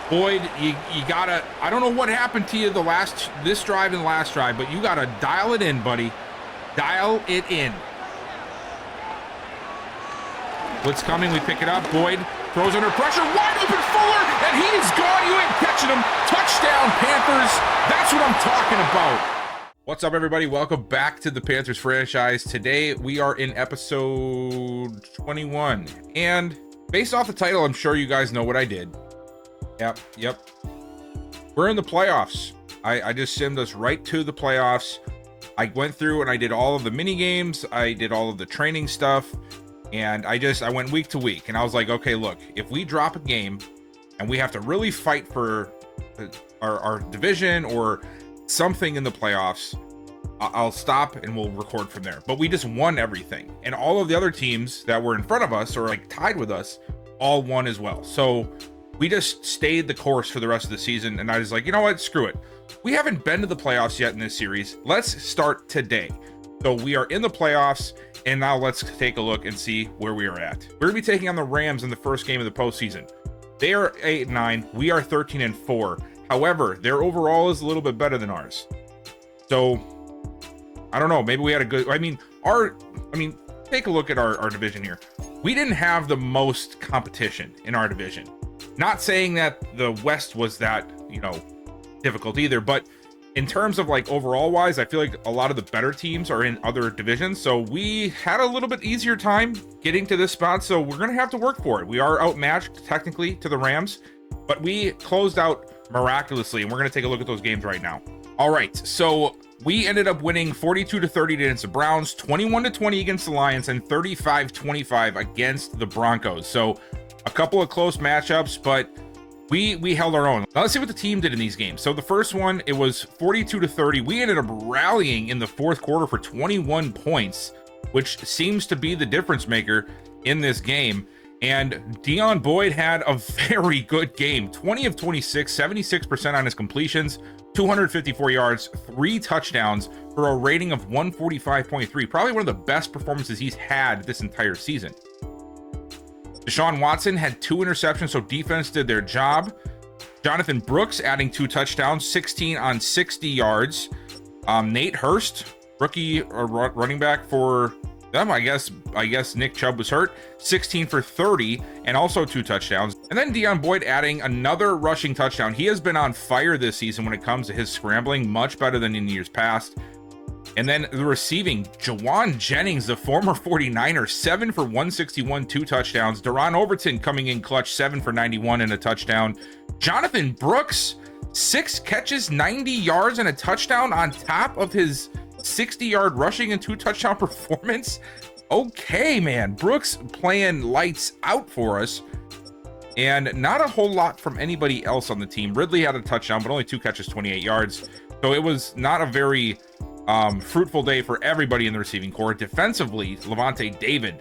Boyd, you gotta, I don't know what happened to you this drive and the last drive, but you gotta dial it in, buddy. Dial it in. Blitz coming, we pick it up. Boyd throws under pressure, wide open Fuller, and he is gone. You ain't catching him. Touchdown, Panthers. That's what I'm talking about. What's up, everybody? Welcome back to the Panthers franchise. Today, we are in episode 21. And based off the title, I'm sure you guys know what I did. Yep. We're in the playoffs. I just simmed us right to the playoffs. I went through and I did all of the mini games. I did all of the training stuff. And I went week to week. And I was like, okay, look, if we drop a game and we have to really fight for our division or something in the playoffs, I'll stop and we'll record from there. But we just won everything. And all of the other teams that were in front of us or like tied with us all won as well. So we just stayed the course for the rest of the season. And I was like, you know what? Screw it. We haven't been to the playoffs yet in this series. Let's start today. So we are in the playoffs. And now let's take a look and see where we are at. We're going to be taking on the Rams in the first game of the postseason. They are 8-9. We are 13-4. However, their overall is a little bit better than ours. So I don't know. Maybe we had a good, take a look at our division here. We didn't have the most competition in our division. Not saying that the West was that, difficult either, but in terms of like overall wise, I feel like a lot of the better teams are in other divisions. So we had a little bit easier time getting to this spot. So we're going to have to work for it. We are outmatched technically to the Rams, but we closed out miraculously. And we're going to take a look at those games right now. All right. So we ended up winning 42-30 against the Browns, 21-20 against the Lions, and 35-25 against the Broncos. So a couple of close matchups, but we held our own. Now let's see what the team did in these games. So the first one, it was 42-30. We ended up rallying in the fourth quarter for 21 points, which seems to be the difference maker in this game. And Deon Boyd had a very good game. 20 of 26, 76% on his completions, 254 yards, 3 touchdowns for a rating of 145.3. Probably one of the best performances he's had this entire season. Deshaun Watson had 2 interceptions, so defense did their job. Jonathan Brooks adding 2 touchdowns, 16 on 60 yards. Nate Hurst, rookie running back for them, I guess Nick Chubb was hurt, 16 for 30 and also 2 touchdowns. And then Deon Boyd adding another rushing touchdown. He has been on fire this season when it comes to his scrambling, much better than in years past. And then the receiving, Jawan Jennings, the former 49er, 7 for 161, 2 touchdowns. Deron Overton coming in clutch, 7 for 91 and a touchdown. Jonathan Brooks, 6 catches, 90 yards and a touchdown on top of his 60-yard rushing and 2 touchdown performance. Okay, man. Brooks playing lights out for us. And not a whole lot from anybody else on the team. Ridley had a touchdown, but only 2 catches, 28 yards. So it was not a very fruitful day for everybody in the receiving corps. Defensively, Levante David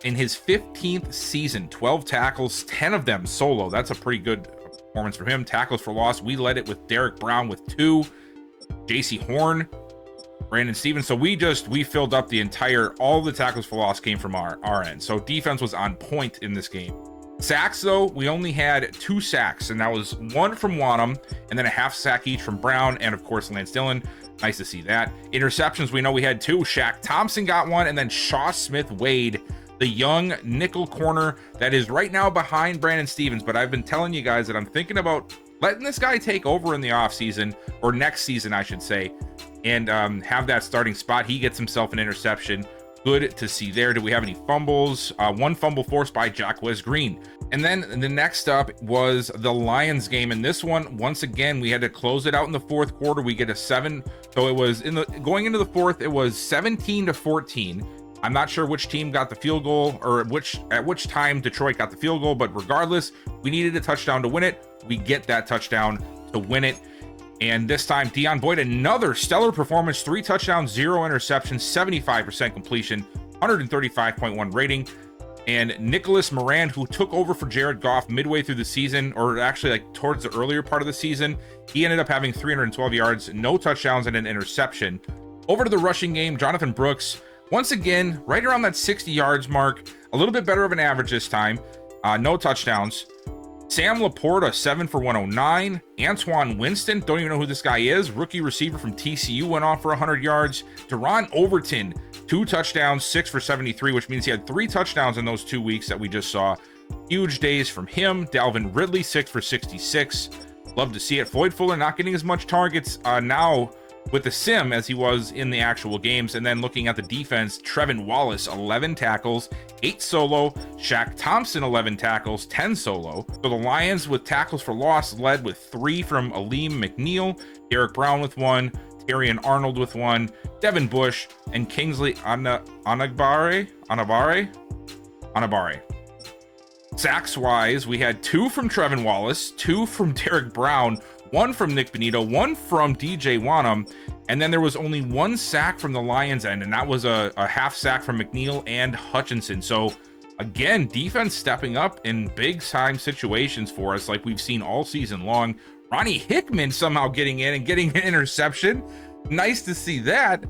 in his 15th season, 12 tackles, 10 of them solo. That's a pretty good performance for him. Tackles for loss, we led it with Derek Brown with 2, JC Horn, Brandon Stevens. So we filled up all the tackles for loss came from our end. So defense was on point in this game. Sacks, though, we only had 2 sacks, and that was 1 from Wanham, and then a half sack each from Brown, and of course Lance Dillon. Nice to see that. Interceptions, we know we had 2. Shaq Thompson got 1, and then Shaw Smith-Wade, the young nickel corner that is right now behind Brandon Stevens. But I've been telling you guys that I'm thinking about letting this guy take over in the offseason, or next season, I should say, and have that starting spot. He gets himself an interception. Good to see there. Do we have any fumbles? 1 fumble forced by Jacquez Green. And then the next up was the Lions game. And this one, once again, we had to close it out in the fourth quarter. We get a 7. So it was going into the fourth, it was 17-14. I'm not sure which team got the field goal or at which time Detroit got the field goal, but regardless, we needed a touchdown to win it. We get that touchdown to win it. And this time, Deon Boyd, another stellar performance, 3 touchdowns, 0 interceptions, 75% completion, 135.1 rating. And Nicholas Moran, who took over for Jared Goff midway through the season, or actually like towards the earlier part of the season, he ended up having 312 yards, no touchdowns, and an interception. Over to the rushing game, Jonathan Brooks, once again, right around that 60 yards mark, a little bit better of an average this time, no touchdowns. Sam Laporta, 7 for 109. Antoine Winston, don't even know who this guy is. Rookie receiver from TCU went off for 100 yards. Deron Overton, 2 touchdowns, 6 for 73, which means he had 3 touchdowns in those 2 weeks that we just saw. Huge days from him. Dalvin Ridley, 6 for 66. Love to see it. Floyd Fuller not getting as much targets now with the sim as he was in the actual games. And then looking at the defense, Trevin Wallace, 11 tackles, 8 solo. Shaq Thompson, 11 tackles, 10 solo. So the Lions with tackles for loss led with 3 from Aleem McNeil, Derek Brown with 1, Terrion Arnold with 1, Devin Bush, and Kingsley Anabare. Sacks wise, we had 2 from Trevin Wallace, 2 from Derek Brown, 1 from Nick Benito, 1 from DJ Wanham, and then there was only 1 sack from the Lions end, and that was a half sack from McNeil and Hutchinson. So again, defense stepping up in big time situations for us like we've seen all season long. Ronnie Hickman somehow getting in and getting an interception. Nice to see that.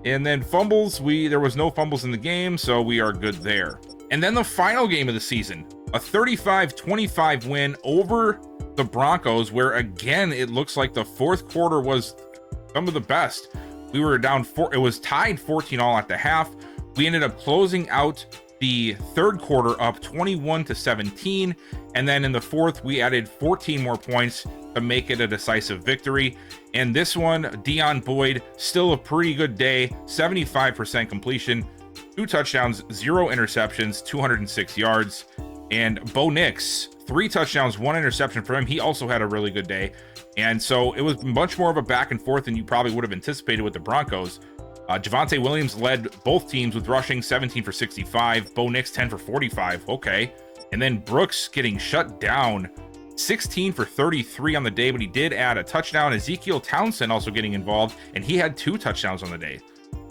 And then fumbles, there was no fumbles in the game, so we are good there. And then the final game of the season, a 35-25 win over the Broncos, where again, it looks like the fourth quarter was some of the best. We were down 4, it was tied 14-all at the half. We ended up closing out the third quarter up 21-17. And then in the fourth, we added 14 more points to make it a decisive victory. And this one, Deion Boyd, still a pretty good day, 75% completion, 2 touchdowns, 0 interceptions, 206 yards. And Bo Nix, 3 touchdowns, 1 interception for him. He also had a really good day. And so it was much more of a back and forth than you probably would have anticipated with the Broncos. Javonte Williams led both teams with rushing, 17 for 65. Bo Nix, 10 for 45. Okay. And then Brooks getting shut down, 16 for 33 on the day, but he did add a touchdown. Ezekiel Townsend also getting involved, and he had 2 touchdowns on the day.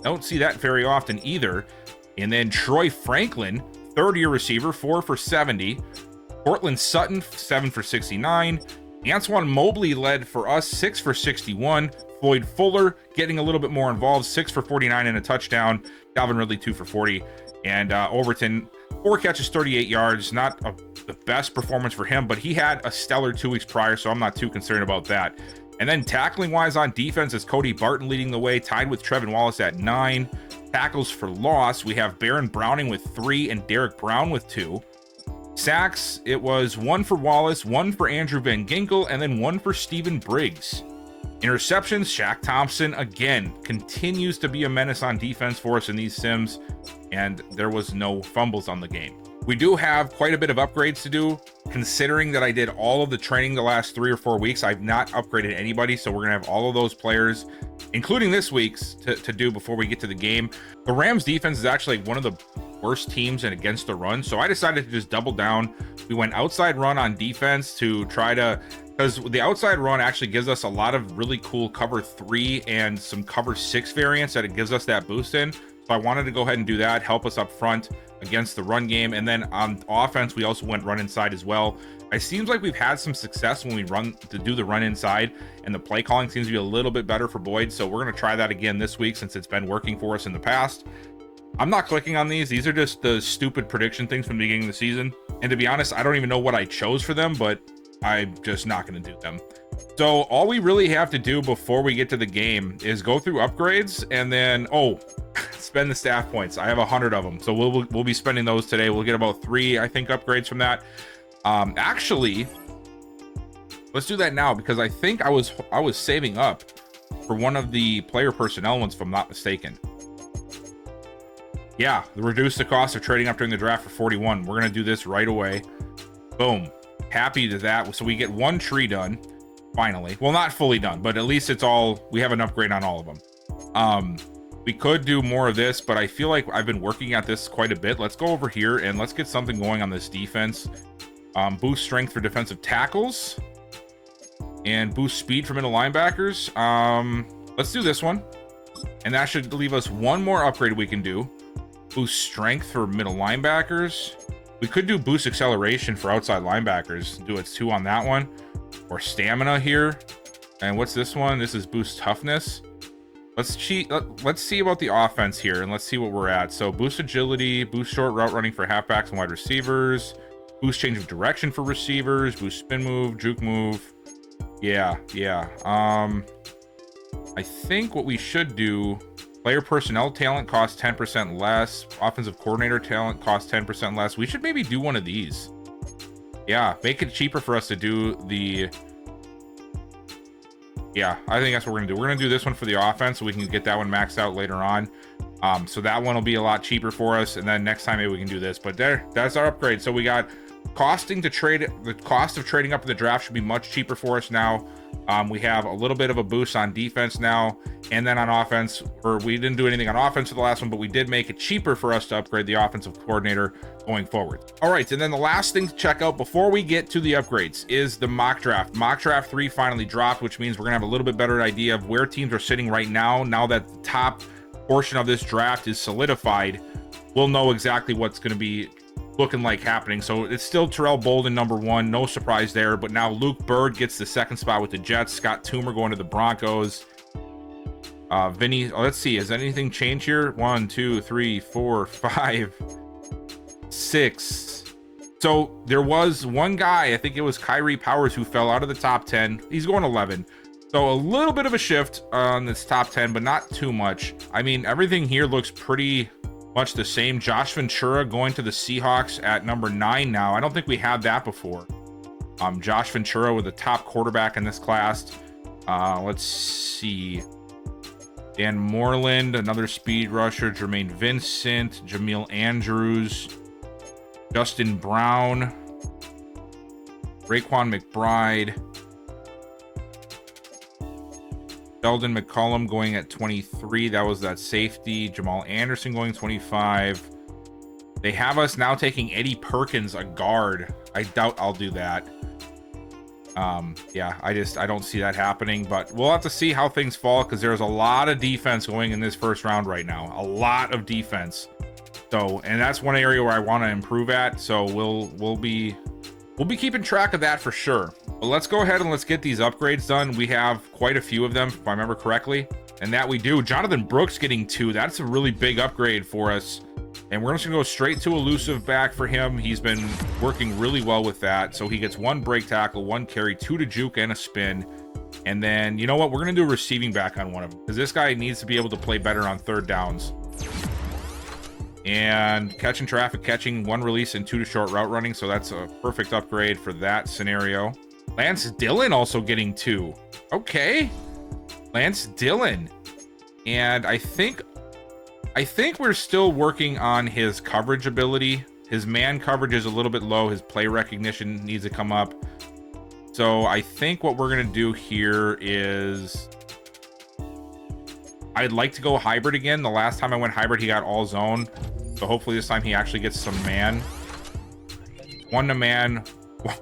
Don't see that very often either. And then Troy Franklin, third-year receiver, 4 for 70. Cortland Sutton, 7 for 69. Antoine Mobley led for us, 6 for 61. Floyd Fuller getting a little bit more involved, 6 for 49 and a touchdown. Dalvin Ridley, 2 for 40. And Overton, 4 catches, 38 yards. Not the best performance for him, but he had a stellar 2 weeks prior, so I'm not too concerned about that. And then tackling-wise on defense is Cody Barton leading the way, tied with Trevin Wallace at 9. Tackles for loss, we have Baron Browning with 3 and Derek Brown with 2. Sacks, it was 1 for Wallace, 1 for Andrew Van Ginkel, and then 1 for Steven Briggs. Interceptions, Shaq Thompson, again, continues to be a menace on defense for us in these sims, and there was no fumbles on the game. We do have quite a bit of upgrades to do, considering that I did all of the training the last 3 or 4 weeks. I've not upgraded anybody, so we're going to have all of those players, including this week's, to do before we get to the game. The Rams defense is actually one of the worst teams and against the run, so I decided to just double down. We went outside run on defense to try to, because the outside run actually gives us a lot of really cool cover 3 and some cover 6 variants that it gives us that boost in. So I wanted to go ahead and do that, help us up front against the run game. And then on offense, we also went run inside as well. It seems like we've had some success when we do the run inside, and the play calling seems to be a little bit better for Boyd. So we're going to try that again this week since it's been working for us in the past. I'm not clicking on these. These are just the stupid prediction things from the beginning of the season. And to be honest, I don't even know what I chose for them, but I'm just not going to do them. So all we really have to do before we get to the game is go through upgrades and then, spend the staff points. I have 100 of them, so we'll be spending those today. We'll get about 3, I think, upgrades from that. Actually, let's do that now, because I think I was saving up for one of the player personnel ones, if I'm not mistaken. Yeah, reduce the cost of trading up during the draft for 41. We're gonna do this right away. Boom. Happy to that. So we get 1 tree done finally. Well, not fully done, but at least we have an upgrade on all of them. We could do more of this, but I feel like I've been working at this quite a bit. Let's go over here and let's get something going on this defense. Boost strength for defensive tackles and boost speed for middle linebackers. Let's do this one, and that should leave us 1 more upgrade we can do. Boost strength for middle linebackers. We could do boost acceleration for outside linebackers. Do it 2 on that one, or stamina here. And what's this one? This is boost toughness. Let's see about the offense here, and let's see what we're at. So boost agility, boost short route running for halfbacks and wide receivers, Boost change of direction for receivers, boost spin move, juke move. Yeah. I think what we should do, player personnel talent costs 10% less. Offensive coordinator talent costs 10% less. We should maybe do one of these. Yeah, make it cheaper for us to do the... Yeah, I think that's what we're gonna do. We're gonna do this one for the offense so we can get that one maxed out later on. So that one will be a lot cheaper for us, and then next time maybe we can do this. But that's our upgrade. So we got costing to trade. The cost of trading up in the draft should be much cheaper for us now. We have a little bit of a boost on defense now, and then on offense, or we didn't do anything on offense for the last one, but we did make it cheaper for us to upgrade the offensive coordinator going forward. All right, and then the last thing to check out before we get to the upgrades is the mock draft. Mock draft 3 finally dropped, which means we're gonna have a little bit better idea of where teams are sitting right now. Now that the top portion of this draft is solidified, we'll know exactly what's going to be looking like happening. So it's still Terrell Bolden number 1, no surprise there, but now Luke Bird gets the 2nd spot with the Jets. Scott Toomer going to the Broncos. Vinny, let's see, has anything changed here? 1, 2, 3, 4, 5, 6. So there was one guy, I think it was Kyrie Powers, who fell out of the top 10. He's going 11. So a little bit of a shift on this top 10, but not too much. I mean, everything here looks pretty much the same. Josh Ventura going to the Seahawks at number 9 now. I don't think we had that before. Josh Ventura with the top quarterback in this class. Let's see. Dan Moreland, another speed rusher. Jermaine Vincent, Jameel Andrews, Justin Brown, Raekwon McBride, Sheldon McCollum going at 23. That was that safety. Jamal Anderson going 25. They have us now taking Eddie Perkins, a guard. I doubt I'll do that. Yeah, I don't see that happening, but we'll have to see how things fall, because there's a lot of defense going in this first round right now. A lot of defense. So, and that's one area where I want to improve at. So we'll be keeping track of that for sure. But let's go ahead and let's get these upgrades done. We have quite a few of them, if I remember correctly. And that we do. Jonathan Brooks getting 2. That's a really big upgrade for us. And we're just gonna go straight to elusive back for him. He's been working really well with that. So he gets 1 break tackle, 1 carry, 2 to juke, and a spin. And then, you know what? We're gonna do a receiving back on one of them, because this guy needs to be able to play better on 3rd downs. And catching traffic, catching, 1 release and 2 to short route running. So that's a perfect upgrade for that scenario. Lance Dillon also getting 2. Okay. Lance Dillon. And I think we're still working on his coverage ability. His man coverage is a little bit low. His play recognition needs to come up. So I think what we're going to do here is I'd like to go hybrid again. The last time I went hybrid, he got all zone. So hopefully this time he actually gets some man. 1 to man,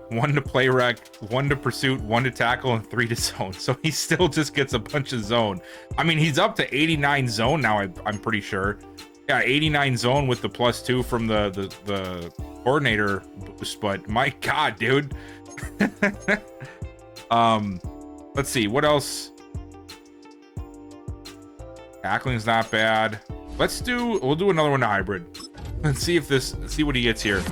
1 to play rec, 1 to pursuit, 1 to tackle, and 3 to zone. So he still just gets a bunch of zone. I mean, he's up to 89 zone now, I'm pretty sure. Yeah, 89 zone with the +2 from the coordinator boost, but my God, dude. Let's see, what else? Tackling's not bad. We'll do another one to hybrid. Let's see what he gets here.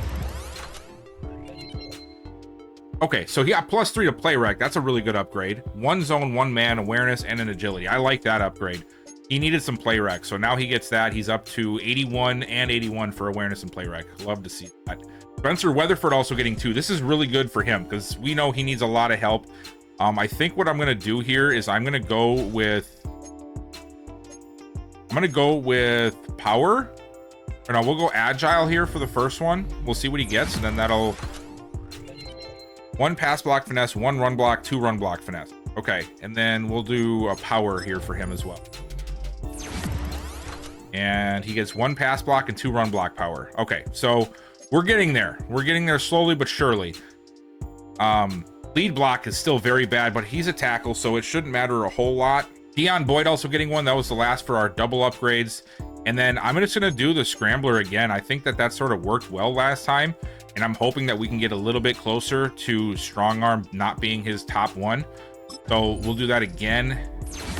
Okay, so he got +3 to play rec. That's a really good upgrade. 1 zone, 1 man, awareness, and an agility. I like that upgrade. He needed some play rec, so now he gets that. He's up to 81 and 81 for awareness and play rec. Love to see that. Spencer Weatherford also getting 2. This is really good for him, because we know he needs a lot of help. I think what I'm going to do here is I'm going to go with power. Or no, we'll go agile here for the first one. We'll see what he gets, and then that'll 1 pass block finesse, 1 run block, 2 run block finesse. Okay, and then we'll do a power here for him as well. And he gets 1 pass block and 2 run block power. Okay, so we're getting there. We're getting there slowly but surely. Lead block is still very bad, but he's a tackle, so it shouldn't matter a whole lot. Deion Boyd also getting 1. That was the last for our double upgrades. And then I'm just going to do the scrambler again. I think that sort of worked well last time, and I'm hoping that we can get a little bit closer to strong arm not being his top 1. So we'll do that again.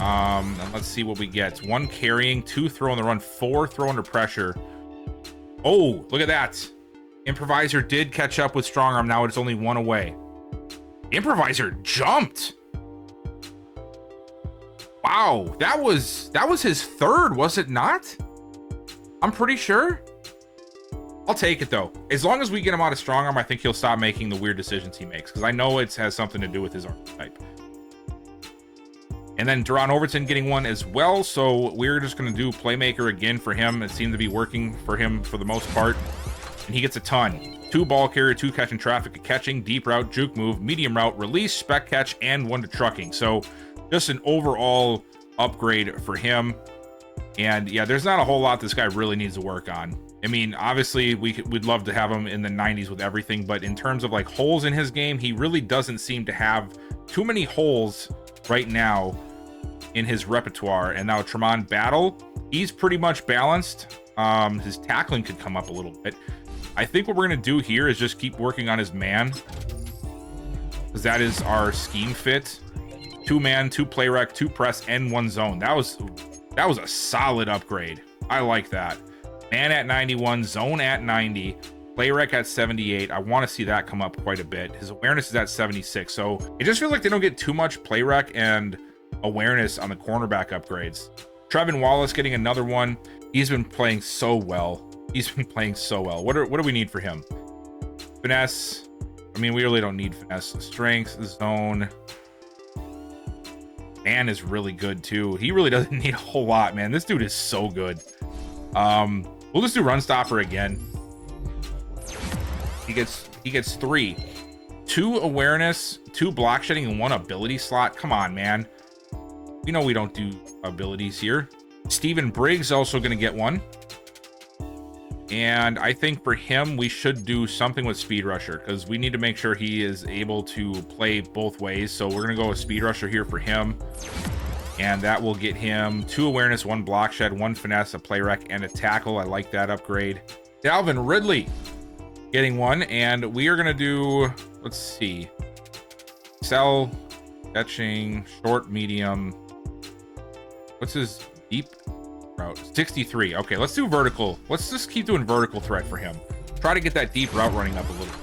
And let's see what we get. 1 carrying, 2 throw on the run, 4 throw under pressure. Oh, look at that. Improviser did catch up with strong arm. Now it's only 1 away. Improviser jumped. Wow, that was his 3rd, was it not? I'm pretty sure. I'll take it though. As long as we get him out of strong arm, I think he'll stop making the weird decisions he makes, because I know it has something to do with his archetype. And then Deron Overton getting 1 as well, so we're just going to do Playmaker again for him. It seemed to be working for him for the most part, and he gets a ton. 2 ball carrier, 2 catch and traffic, a catching, deep route, juke move, medium route, release, spec catch, and 1 to trucking. So just an overall upgrade for him. And yeah, there's not a whole lot this guy really needs to work on. I mean, obviously we'd love to have him in the 90s with everything, but in terms of like holes in his game, he really doesn't seem to have too many holes right now in his repertoire. And now Tremont Battle, he's pretty much balanced. His tackling could come up a little bit. I think what we're going to do here is just keep working on his man, because that is our scheme fit. 2 man, 2 play rec, 2 press, and 1 zone. That was a solid upgrade. I like that. Man at 91, zone at 90, play rec at 78. I want to see that come up quite a bit. His awareness is at 76, so it just feels like they don't get too much play rec and awareness on the cornerback upgrades. Trevin Wallace getting another 1. He's been playing so well. What do we need for him? Finesse. I mean, we really don't need finesse. Strength, zone. Man is really good too. He really doesn't need a whole lot, man. This dude is so good. We'll just do run stopper again. He gets 3. 2 awareness, 2 block shedding, and 1 ability slot. Come on, man. We know we don't do abilities here. Steven Briggs also going to get 1. And I think for him, we should do something with Speed Rusher, because we need to make sure he is able to play both ways. So we're going to go with Speed Rusher here for him. And that will get him 2 awareness, 1 block shed, 1 finesse, a play rec, and a tackle. I like that upgrade. Dalvin Ridley getting 1. And we are going to do, let's see, cell, catching, short, medium. What's his deep? 63. Okay, let's do vertical. Let's just keep doing vertical threat for him. Try to get that deep route running up a little.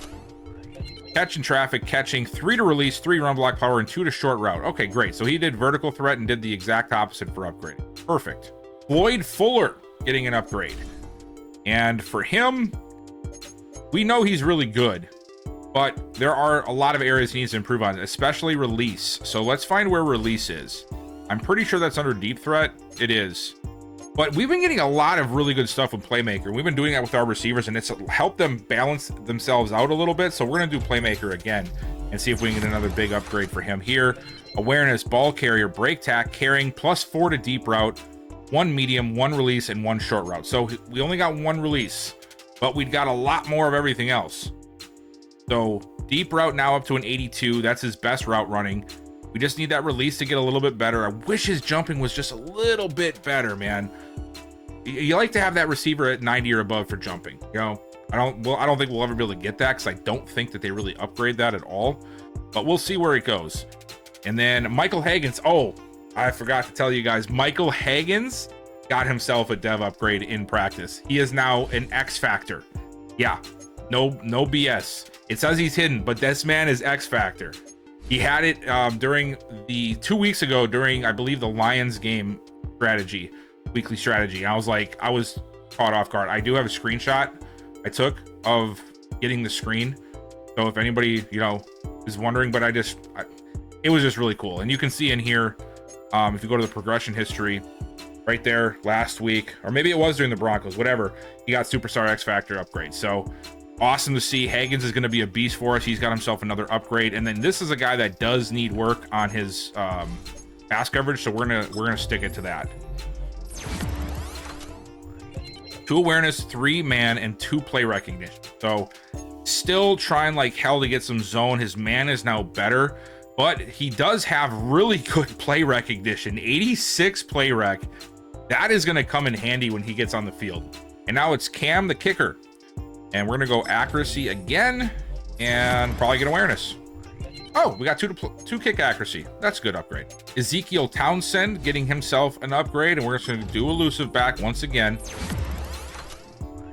Catch and traffic, catching, 3 to release, 3 run block power, and 2 to short route. Okay, great. So he did vertical threat and did the exact opposite for upgrading. Perfect. Floyd Fuller getting an upgrade. And for him, we know he's really good, but there are a lot of areas he needs to improve on, especially release. So let's find where release is. I'm pretty sure that's under deep threat. It is. But we've been getting a lot of really good stuff with Playmaker. We've been doing that with our receivers, and it's helped them balance themselves out a little bit. So we're going to do Playmaker again and see if we can get another big upgrade for him here. Awareness, ball carrier, break tack, carrying, +4 to deep route, 1 medium, 1 release, and 1 short route. So we only got 1 release, but we've got a lot more of everything else. So deep route now up to an 82. That's his best route running. We just need that release to get a little bit better. I wish his jumping was just a little bit better, man. You like to have that receiver at 90 or above for jumping, you know? I don't think we'll ever be able to get that, because I don't think that they really upgrade that at all. But we'll see where it goes. And then Michael Haggins. Oh, I forgot to tell you guys. Michael Haggins got himself a dev upgrade in practice. He is now an X Factor. Yeah, no BS. It says he's hidden, but this man is X Factor. He had it during the 2 weeks ago during, I believe, the Lions game strategy, weekly strategy. I was caught off guard. I do have a screenshot I took of getting the screen. So if anybody, is wondering, but it was just really cool. And you can see in here, if you go to the progression history right there last week, or maybe it was during the Broncos, whatever, he got Superstar X Factor upgrade. So awesome to see. Haggins is going to be a beast for us. He's got himself another upgrade. And then this is a guy that does need work on his pass coverage, so we're gonna stick it to that. 2 awareness, 3 man, and 2 play recognition. So still trying like hell to get some zone. His man is now better, but he does have really good play recognition. 86 play rec. That is going to come in handy when he gets on the field. And now it's Cam, the kicker. And we're going to go accuracy again and probably get awareness. Oh, we got 2 kick accuracy. That's a good upgrade. Ezekiel Townsend getting himself an upgrade, and we're just going to do elusive back once again.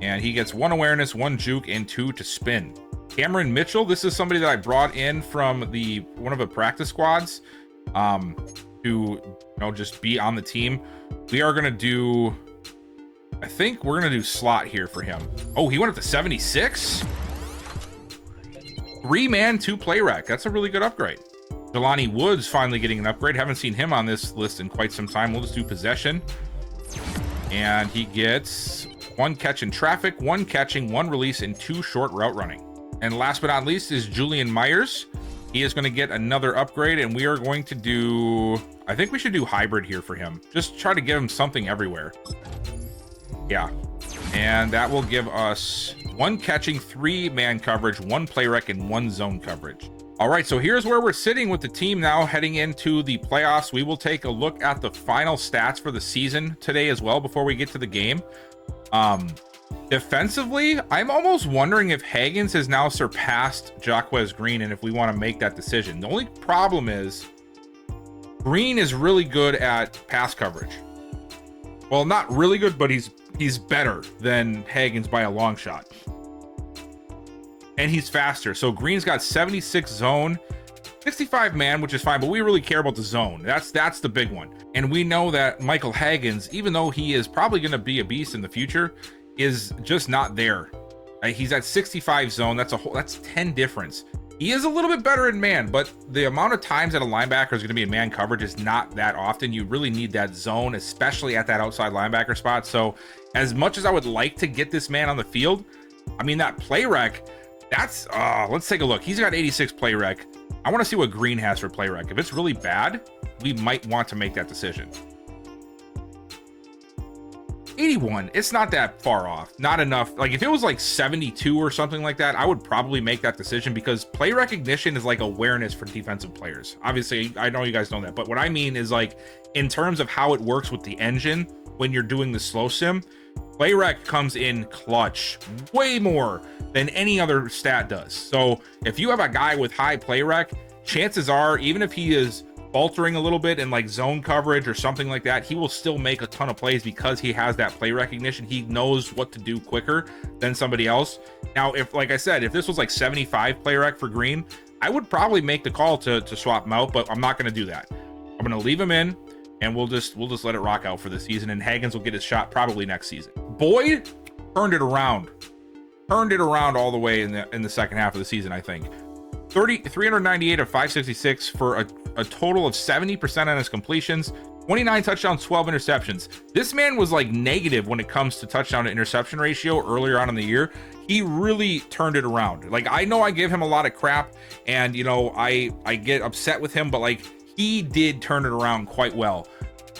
And he gets 1 awareness, 1 juke, and 2 to spin. Cameron Mitchell, this is somebody that I brought in from one of the practice squads to just be on the team. We are going to do, I think we're going to do slot here for him. Oh, he went up to 76? 3-man, 2 play rec. That's a really good upgrade. Jelani Woods finally getting an upgrade. Haven't seen him on this list in quite some time. We'll just do possession. And he gets 1 catch in traffic, 1 catching, 1 release, and 2 short route running. And last but not least is Julian Myers. He is going to get another upgrade, and we are going to do, I think we should do hybrid here for him. Just try to give him something everywhere. Yeah. And that will give us 1 catching, 3 man coverage, 1 play rec, and 1 zone coverage. All right, so here's where we're sitting with the team now heading into the playoffs. We will take a look at the final stats for the season today as well before we get to the game. Defensively, I'm almost wondering if Hagens has now surpassed Jaquez Green and if we want to make that decision. The only problem is Green is really good at pass coverage. Well, not really good, but he's better than Hagens by a long shot. And he's faster. So Green's got 76 zone, 65 man, which is fine, but we really care about the zone. That's the big one. And we know that Michael Hagens, even though he is probably going to be a beast in the future, is just not there. He's at 65 zone. That's 10 difference. He is a little bit better in man, but the amount of times that a linebacker is going to be in man coverage is not that often. You really need that zone, especially at that outside linebacker spot. So as much as I would like to get this man on the field, I mean, that play rec, that's, let's take a look. He's got 86 play rec. I want to see what Green has for play rec. If it's really bad, we might want to make that decision. 81, it's not that far off. Not enough. Like if it was like 72 or something like that, I would probably make that decision because play recognition is like awareness for defensive players. Obviously, I know you guys know that, but what I mean is like in terms of how it works with the engine when you're doing the slow sim, play rec comes in clutch way more than any other stat does. So if you have a guy with high play rec, chances are, even if he is faltering a little bit in like zone coverage or something like that, he will still make a ton of plays because he has that play recognition. He knows what to do quicker than somebody else. Now, if, like I said, if this was like 75 play rec for Green, I would probably make the call to swap him out, but I'm not going to do that. I'm going to leave him in, and we'll just let it rock out for the season, and Hagens will get his shot probably next season. Boyd turned it around all the way in the second half of the season. I think 398 of 566 for a total of 70% on his completions, 29 touchdowns, 12 interceptions. This man was like negative when it comes to touchdown to interception ratio earlier on in the year. He really turned it around. Like, I know I give him a lot of crap, and I get upset with him, but like, he did turn it around quite well.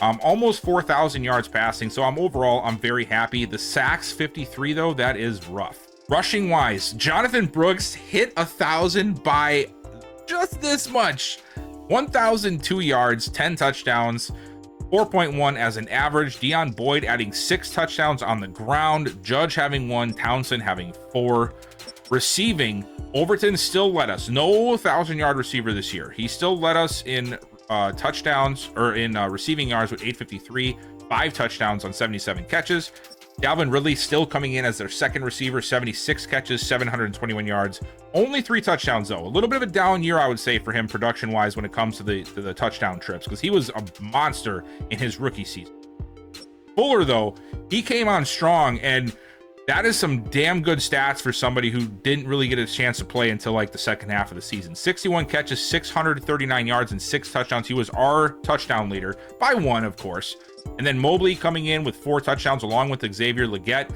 Almost 4,000 yards passing. So I'm very happy. The sacks 53 though, that is rough. Rushing wise, Jonathan Brooks hit 1,000 by just this much. 1,002 yards, 10 touchdowns, 4.1 as an average. Deion Boyd adding 6 touchdowns on the ground. Judge having 1, Townsend having 4. Receiving, Overton still led us. No 1,000-yard receiver this year. He still led us in touchdowns, or in receiving yards with 853, 5 touchdowns on 77 catches. Dalvin Ridley still coming in as their second receiver, 76 catches, 721 yards, only 3 touchdowns though. A little bit of a down year, I would say, for him production wise when it comes to the touchdown trips, because he was a monster in his rookie season. Fuller though, he came on strong, and that is some damn good stats for somebody who didn't really get a chance to play until like the second half of the season. 61 catches, 639 yards, and 6 touchdowns. He was our touchdown leader by 1, of course. And then Mobley coming in with 4 touchdowns along with Xavier Legette.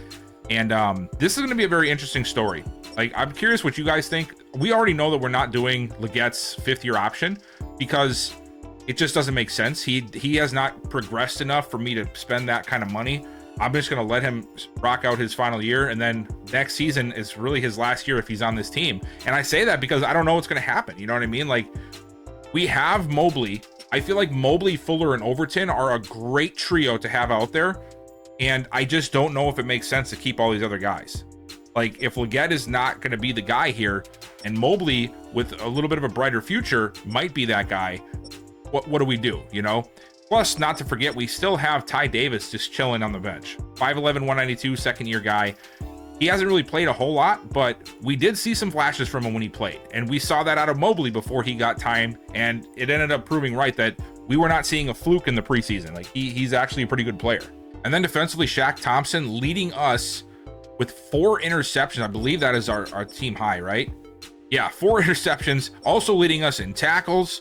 And this is going to be a very interesting story. Like, I'm curious what you guys think. We already know that we're not doing Legette's 5th-year option because it just doesn't make sense. He has not progressed enough for me to spend that kind of money. I'm just going to let him rock out his final year, and then next season is really his last year if he's on this team. And I say that because I don't know what's going to happen. You know what I mean? Like, we have Mobley. I feel like Mobley, Fuller, and Overton are a great trio to have out there, and I just don't know if it makes sense to keep all these other guys. Like, if Legette is not going to be the guy here, and Mobley, with a little bit of a brighter future, might be that guy, what do we do, you know? Plus, not to forget, we still have Ty Davis just chilling on the bench. 5'11", 192, second-year guy. He hasn't really played a whole lot, but we did see some flashes from him when he played. And we saw that out of Mobley before he got time. And it ended up proving right that we were not seeing a fluke in the preseason. Like he's actually a pretty good player. And then defensively, Shaq Thompson leading us with 4 interceptions. I believe that is our team high, right? Yeah, 4 interceptions. Also leading us in tackles.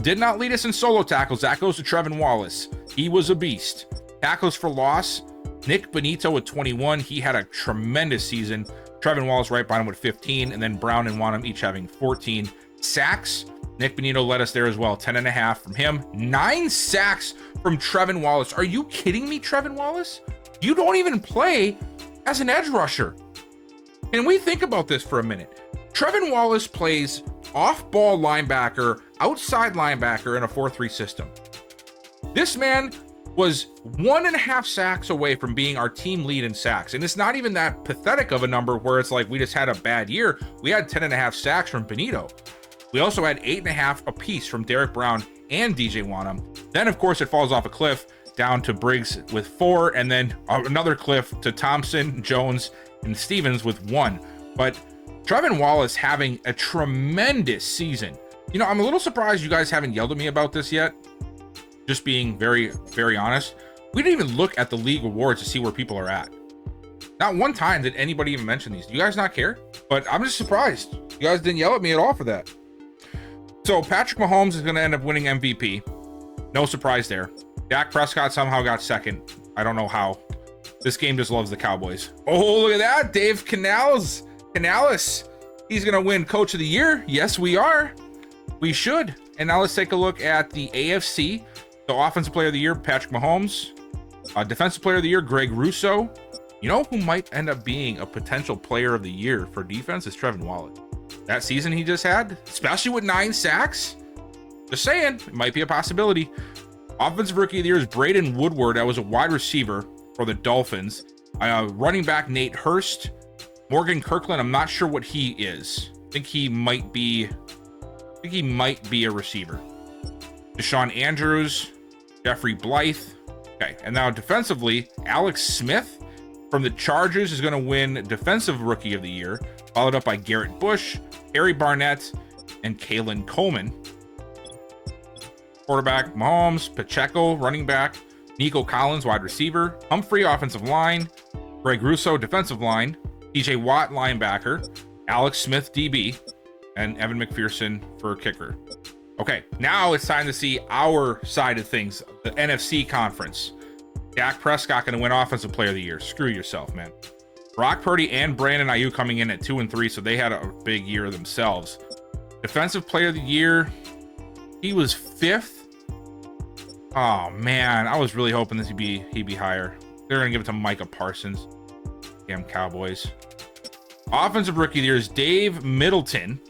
Did not lead us in solo tackles. That goes to Trevin Wallace. He was a beast. Tackles for loss. Nick Benito with 21. He had a tremendous season. Trevin Wallace right behind him with 15. And then Brown and Wanham each having 14. Sacks. Nick Benito led us there as well. 10.5 from him. 9 sacks from Trevin Wallace. Are you kidding me, Trevin Wallace? You don't even play as an edge rusher. And we think about this for a minute. Trevin Wallace plays off-ball linebacker, outside linebacker in a 4-3 system. This man was 1.5 sacks away from being our team lead in sacks. And it's not even that pathetic of a number where it's like we just had a bad year. We had 10.5 sacks from Benito. We also had 8.5 apiece from Derek Brown and DJ Wanham. Then, of course, it falls off a cliff down to Briggs with 4, and then another cliff to Thompson, Jones, and Stevens with 1. But Trevin Wallace having a tremendous season. You know, I'm a little surprised you guys haven't yelled at me about this yet. Just being very, very honest. We didn't even look at the league awards to see where people are at. Not one time did anybody even mention these. Do you guys not care? But I'm just surprised. You guys didn't yell at me at all for that. So Patrick Mahomes is going to end up winning MVP. No surprise there. Dak Prescott somehow got second. I don't know how. This game just loves the Cowboys. Oh, look at that. Dave Canales. He's going to win Coach of the Year. Yes, we are. We should. And now let's take a look at the AFC. So Offensive Player of the Year, Patrick Mahomes. Defensive Player of the Year, Greg Rousseau. You know who might end up being a potential Player of the Year for defense is Trevin Wallace. That season he just had, especially with 9 sacks. Just saying, it might be a possibility. Offensive Rookie of the Year is Braden Woodward. That was a wide receiver for the Dolphins. Running back, Nate Hurst. Morgan Kirkland, I'm not sure what he is. I think he might be a receiver. Deshaun Andrews, Jeffrey Blythe. Okay, and now defensively, Alex Smith from the Chargers is going to win Defensive Rookie of the Year, followed up by Garrett Bush, Harry Barnett, and Kalen Coleman. Quarterback, Mahomes, Pacheco, running back, Nico Collins, wide receiver, Humphrey, offensive line, Greg Rousseau, defensive line, TJ Watt, linebacker, Alex Smith, DB, and Evan McPherson for kicker. Okay, now it's time to see our side of things, the NFC conference. Dak Prescott going to win Offensive Player of the Year. Screw yourself, man. Brock Purdy and Brandon Ayuk coming in at 2 and 3, so they had a big year themselves. Defensive Player of the Year, he was 5th. Oh man, I was really hoping this he'd be higher. They're gonna give it to Micah Parsons. Damn Cowboys. Offensive Rookie of the Year is Dave Middleton.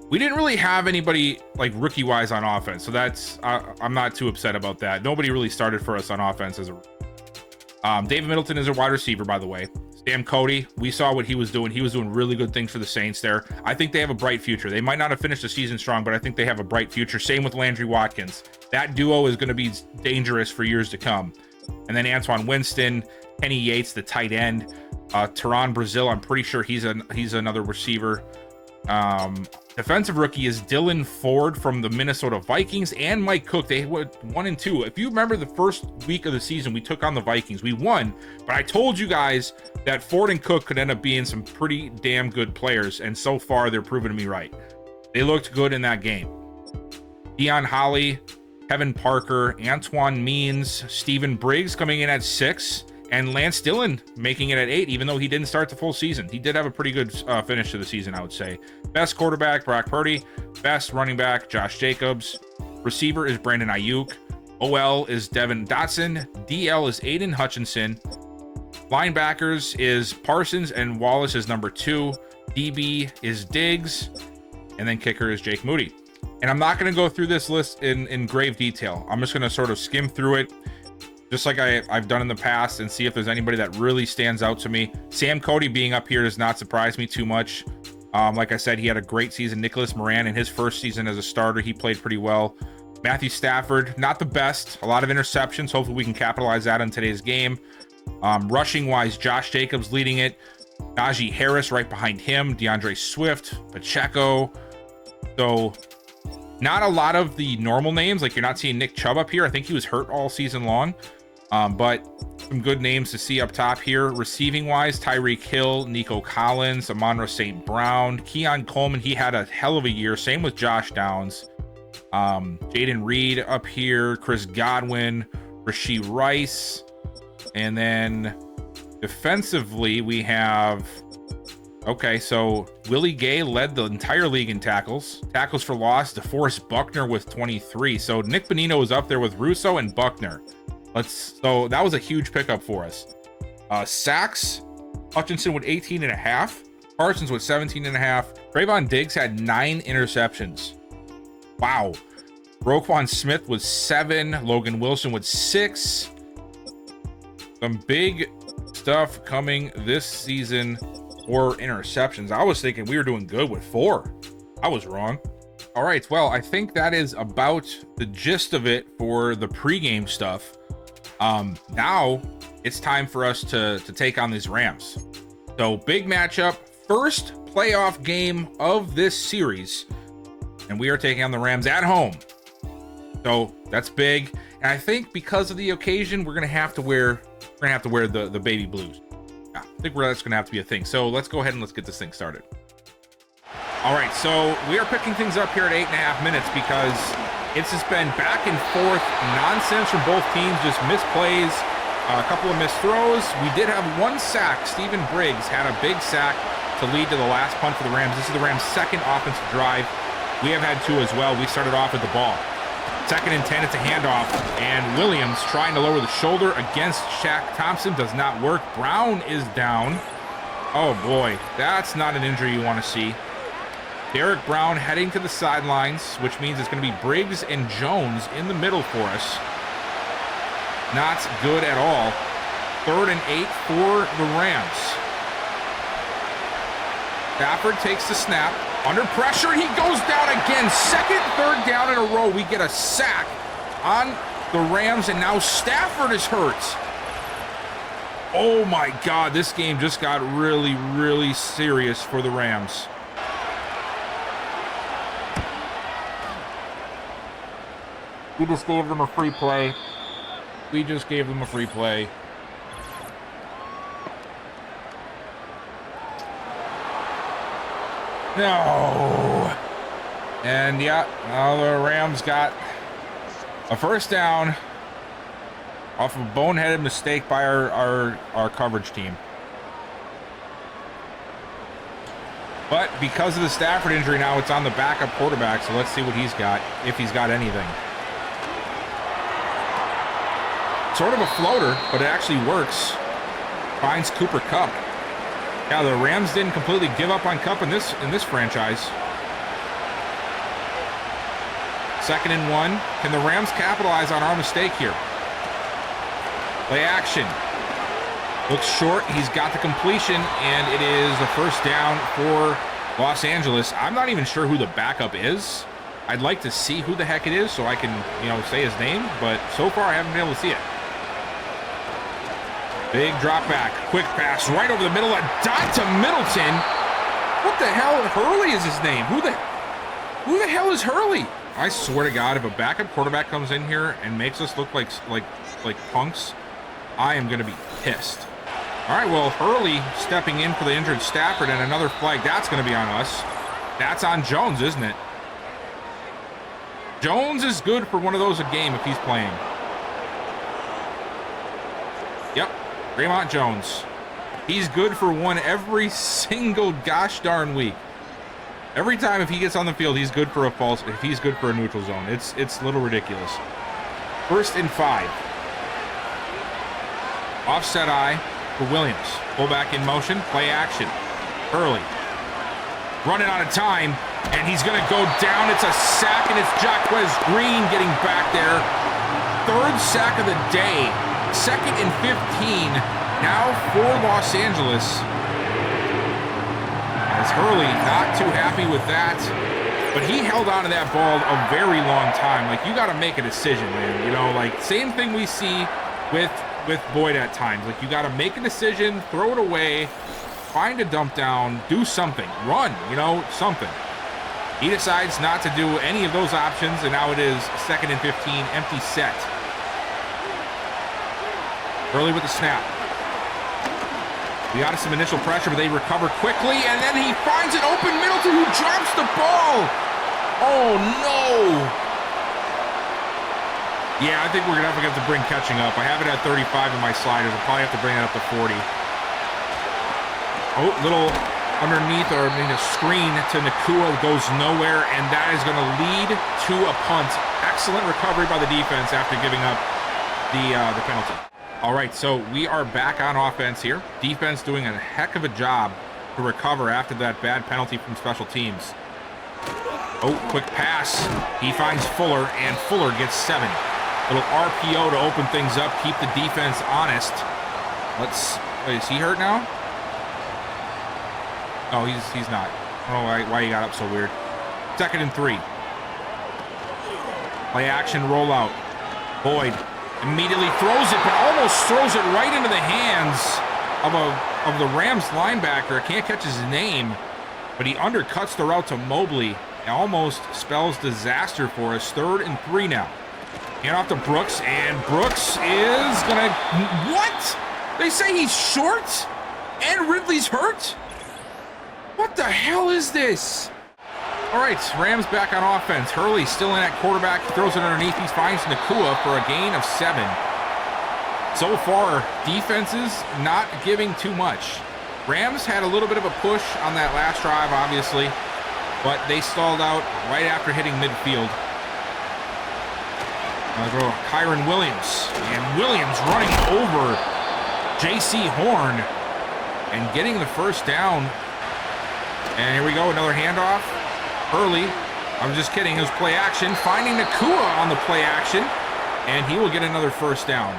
We didn't really have anybody like rookie-wise on offense, so that's I'm not too upset about that. Nobody really started for us on offense as a. David Middleton is a wide receiver, by the way. Sam Cody, we saw what he was doing. He was doing really good things for the Saints there. I think they have a bright future. They might not have finished the season strong, but I think they have a bright future. Same with Landry Watkins. That duo is going to be dangerous for years to come. And then Antoine Winston, Kenny Yates, the tight end, Teron Brazil. I'm pretty sure he's another receiver. Defensive rookie is Dylan Ford from the Minnesota Vikings, and Mike Cook. They went 1 and 2. If you remember the first week of the season, we took on the Vikings. We won, but I told you guys that Ford and Cook could end up being some pretty damn good players, and so far they're proving to me right. They looked good in that game. Deion Holly, Kevin Parker, Antoine Means, Stephen Briggs coming in at 6, and Lance Dillon making it at 8, even though he didn't start the full season. He did have a pretty good finish to the season, I would say. Best quarterback, Brock Purdy. Best running back, Josh Jacobs. Receiver is Brandon Ayuk. OL is Devin Dotson. DL is Aiden Hutchinson. Linebackers is Parsons, and Wallace is number 2. DB is Diggs. And then kicker is Jake Moody. And I'm not going to go through this list in grave detail. I'm just going to sort of skim through it, just like I've done in the past, and see if there's anybody that really stands out to me. Sam Cody being up here does not surprise me too much. Like I said, he had a great season. Nicholas Moran in his first season as a starter, he played pretty well. Matthew Stafford, not the best. A lot of interceptions. Hopefully we can capitalize that in today's game. Rushing wise, Josh Jacobs leading it. Najee Harris right behind him, DeAndre Swift, Pacheco. So not a lot of the normal names. Like, you're not seeing Nick Chubb up here. I think he was hurt all season long. But some good names to see up top here. Receiving wise, Tyreek Hill, Nico Collins, Amon-Ra St. Brown, Keon Coleman. He had a hell of a year. Same with Josh Downs. Jaden Reed up here, Chris Godwin, Rashee Rice. And then defensively, we have, okay, so Willie Gay led the entire league in tackles. Tackles for loss, DeForest Buckner with 23. So Nick Bonino was up there with Russo and Buckner. So that was a huge pickup for us. Sacks, Hutchinson with 18.5. Parsons with 17.5. Trayvon Diggs had 9 interceptions. Wow. Roquan Smith was 7. Logan Wilson with 6. Some big stuff coming this season for interceptions. I was thinking we were doing good with 4. I was wrong. All right, well, I think that is about the gist of it for the pregame stuff. Now it's time for us to take on these Rams. So big matchup, first playoff game of this series, and we are taking on the Rams at home. So that's big, and I think because of the occasion, we're gonna have to wear the baby blues. Yeah, I think that's gonna have to be a thing. So let's go ahead and let's get this thing started. All right, so we are picking things up here at 8.5 minutes because it's just been back and forth nonsense from both teams, just missed plays, a couple of missed throws. We did have 1 sack. Steven Briggs had a big sack to lead to the last punt for the Rams. This is the Rams' second offensive drive. We have had 2 as well. We started off with the ball. 2nd and 10, it's a handoff, and Williams trying to lower the shoulder against Shaq Thompson. Does not work. Brown is down. Oh boy, that's not an injury you want to see. Derek Brown heading to the sidelines, which means it's going to be Briggs and Jones in the middle for us. Not good at all. 3rd and 8 for the Rams. Stafford takes the snap. Under pressure, he goes down again. 2nd, 3rd down in a row. We get a sack on the Rams, and now Stafford is hurt. Oh my God, this game just got really, really serious for the Rams. We just gave them a free play. No. And yeah, the Rams got a first down off of a boneheaded mistake by our coverage team. But because of the Stafford injury, now it's on the backup quarterback, so let's see what he's got, if he's got anything. Sort of a floater, but it actually works. Finds Cooper Kupp. Yeah, the Rams didn't completely give up on Kupp in this franchise. 2nd and 1. Can the Rams capitalize on our mistake here? Play action. Looks short. He's got the completion, and it is a first down for Los Angeles. I'm not even sure who the backup is. I'd like to see who the heck it is so I can, say his name, but so far I haven't been able to see it. Big drop back, quick pass right over the middle, a dot to Middleton. What the hell? Hurley is his name. Who the hell is Hurley? I swear to God, if a backup quarterback comes in here and makes us look like punks, I am gonna be pissed. All right, well, Hurley stepping in for the injured Stafford, and another flag. That's gonna be on us. That's on Jones, isn't it? Jones is good for one of those a game if he's playing. Yep. Draymond Jones. He's good for one every single gosh darn week. Every time if he gets on the field, he's good for a false, if he's good for a neutral zone. It's a little ridiculous. 1st and 5. Offset eye for Williams. Fullback in motion, play action. Hurley. Running out of time, and he's gonna go down. It's a sack, and it's Jaquez Green getting back there. 3rd sack of the day. 2nd and 15 now for Los Angeles. As Hurley not too happy with that, but he held on to that ball a very long time. Like, you got to make a decision, man. Same thing we see with Boyd at times. Like, you got to make a decision, throw it away, find a dump down, do something, run, you know, something. He decides not to do any of those options, and now it is 2nd and 15, empty set. Early with the snap. We got some initial pressure, but they recover quickly, and then he finds an open Middleton who drops the ball. Oh, no. Yeah, I think we're going to have to bring catching up. I have it at 35 in my sliders. I'll probably have to bring it up to 40. Oh, little underneath, or I mean a screen to Nakua goes nowhere, and that is going to lead to a punt. Excellent recovery by the defense after giving up the penalty. All right, so we are back on offense here. Defense doing a heck of a job to recover after that bad penalty from special teams. Oh, quick pass. He finds Fuller, and Fuller gets 7. Little RPO to open things up, keep the defense honest. Wait, is he hurt now? Oh, he's not. I don't know why he got up so weird. 2nd and 3. Play action rollout. Boyd immediately throws it, but almost throws it right into the hands of the Rams linebacker. I can't catch his name, but he undercuts the route to Mobley. It almost spells disaster for us. 3rd and 3 now. Hand off to Brooks, and Brooks is gonna... What? They say he's short? And Ridley's hurt? What the hell is this? All right, Rams back on offense. Hurley still in at quarterback. He throws it underneath. He finds Nakua for a gain of 7. So far, defenses not giving too much. Rams had a little bit of a push on that last drive, obviously, but they stalled out right after hitting midfield. I'll go Kyron Williams, and Williams running over J.C. Horn and getting the first down. And here we go, another handoff. Hurley, I'm just kidding, it was play action, finding Nakua on the play action, and he will get another first down.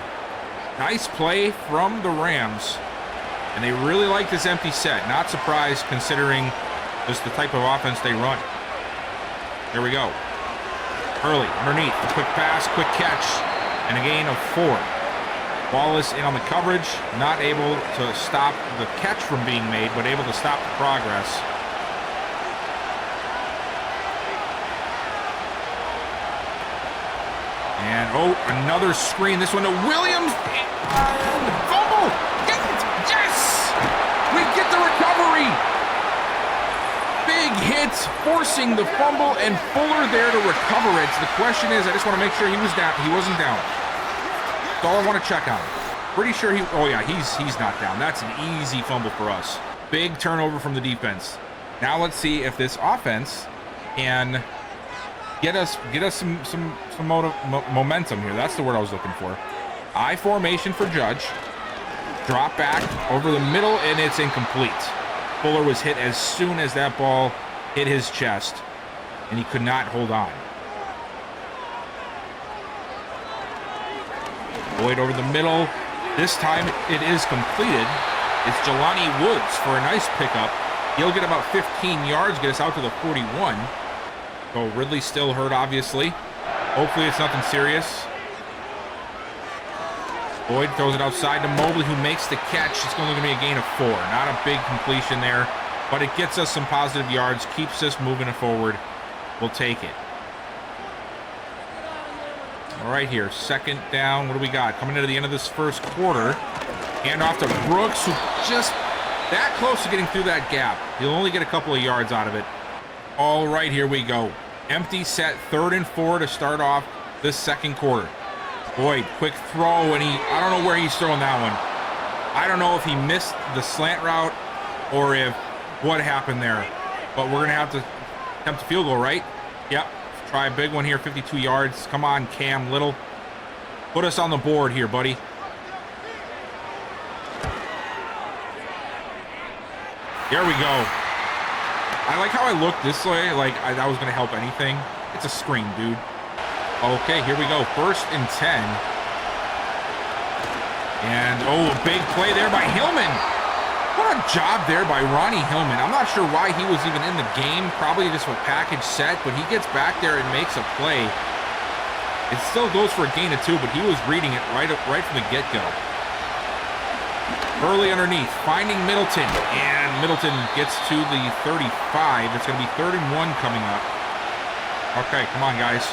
Nice play from the Rams, and they really like this empty set. Not surprised considering just the type of offense they run. Here we go. Hurley underneath, a quick pass, quick catch, and a gain of 4. Wallace in on the coverage, not able to stop the catch from being made, but able to stop the progress. And, oh, another screen. This one to Williams. Fumble. Get it. Yes. We get the recovery. Big hit, forcing the fumble, and Fuller there to recover it. So the question is, I just want to make sure he was down. He wasn't down. That's all I want to check on. Pretty sure he, oh yeah, he's not down. That's an easy fumble for us. Big turnover from the defense. Now let's see if this offense can get us some momentum here. That's the word I was looking for. I formation for Judge. Drop back over the middle, and it's incomplete. Fuller was hit as soon as that ball hit his chest, and he could not hold on. Boyd over the middle. This time it is completed. It's Jelani Woods for a nice pickup. He'll get about 15 yards, get us out to the 41. So Ridley's still hurt, obviously. Hopefully it's nothing serious. Boyd throws it outside to Mobley, who makes the catch. It's only going to be a gain of 4. Not a big completion there, but it gets us some positive yards, keeps us moving forward. We'll take it. All right here, 2nd down. What do we got? Coming into the end of this first quarter. Hand off to Brooks, who just that close to getting through that gap. He'll only get a couple of yards out of it. All right, here we go. Empty set, 3rd and 4 to start off this second quarter. Boyd, quick throw, and I don't know where he's throwing that one. I don't know if he missed the slant route or if what happened there. But we're going to have to attempt a field goal, right? Yep. Try a big one here, 52 yards. Come on, Cam Little. Put us on the board here, buddy. There we go. I like how I look this way, like that was going to help anything. It's a screen, dude. Okay, here we go. 1st and 10. And, oh, a big play there by Hillman. What a job there by Ronnie Hillman. I'm not sure why he was even in the game. Probably just a package set, but he gets back there and makes a play. It still goes for a gain of 2, but he was reading it right from the get-go. Hurley underneath, finding Middleton, and Middleton gets to the 35. It's going to be 31 coming up. Okay, come on, guys.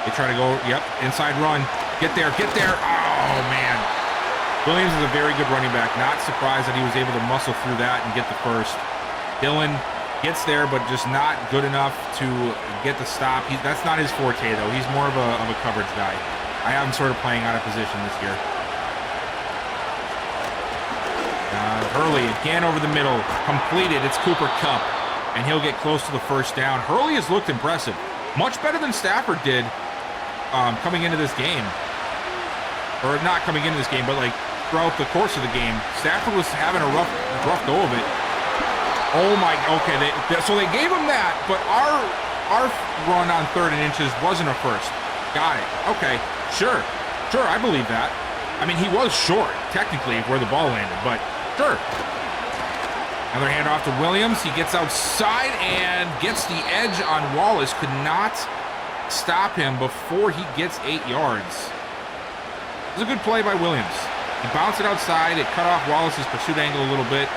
They try to go, yep, inside run. Get there, get there. Oh, man. Williams is a very good running back. Not surprised that he was able to muscle through that and get the first. Dillon gets there, but just not good enough to get the stop. That's not his forte, though. He's more of a coverage guy. I have him sort of playing out of position this year. Hurley again over the middle, completed. It's Cooper Kupp, and he'll get close to the first down. Hurley has looked impressive, much better than Stafford did coming into this game, or not coming into this game, but like throughout the course of the game. Stafford was having a rough go of it. Oh my, okay, so they gave him that, but our run on 3rd and inches wasn't a first. Got it. Okay, sure, I believe that. I mean, he was short technically where the ball landed, but. Sure. Another handoff to Williams. He gets outside and gets the edge on Wallace. Could not stop him before he gets 8 yards. It was a good play by Williams. He bounced it outside. It cut off Wallace's pursuit angle a little bit.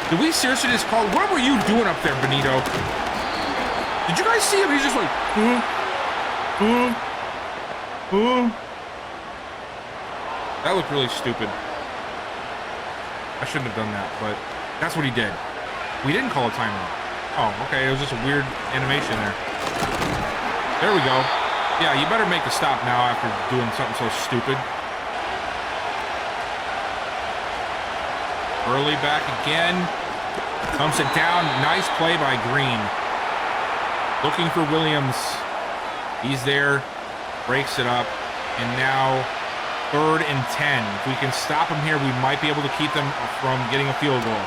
Did we seriously just call? What were you doing up there, Benito? Did you guys see him? He's just like, That looked really stupid. I shouldn't have done that, but that's what he did. We didn't call a timeout. Oh, okay. It was just a weird animation there. There we go. Yeah, you better make the stop now after doing something so stupid. Early back again. Thumps it down. Nice play by Green. Looking for Williams. He's there. Breaks it up. And now 3rd and 10. If we can stop them here, we might be able to keep them from getting a field goal.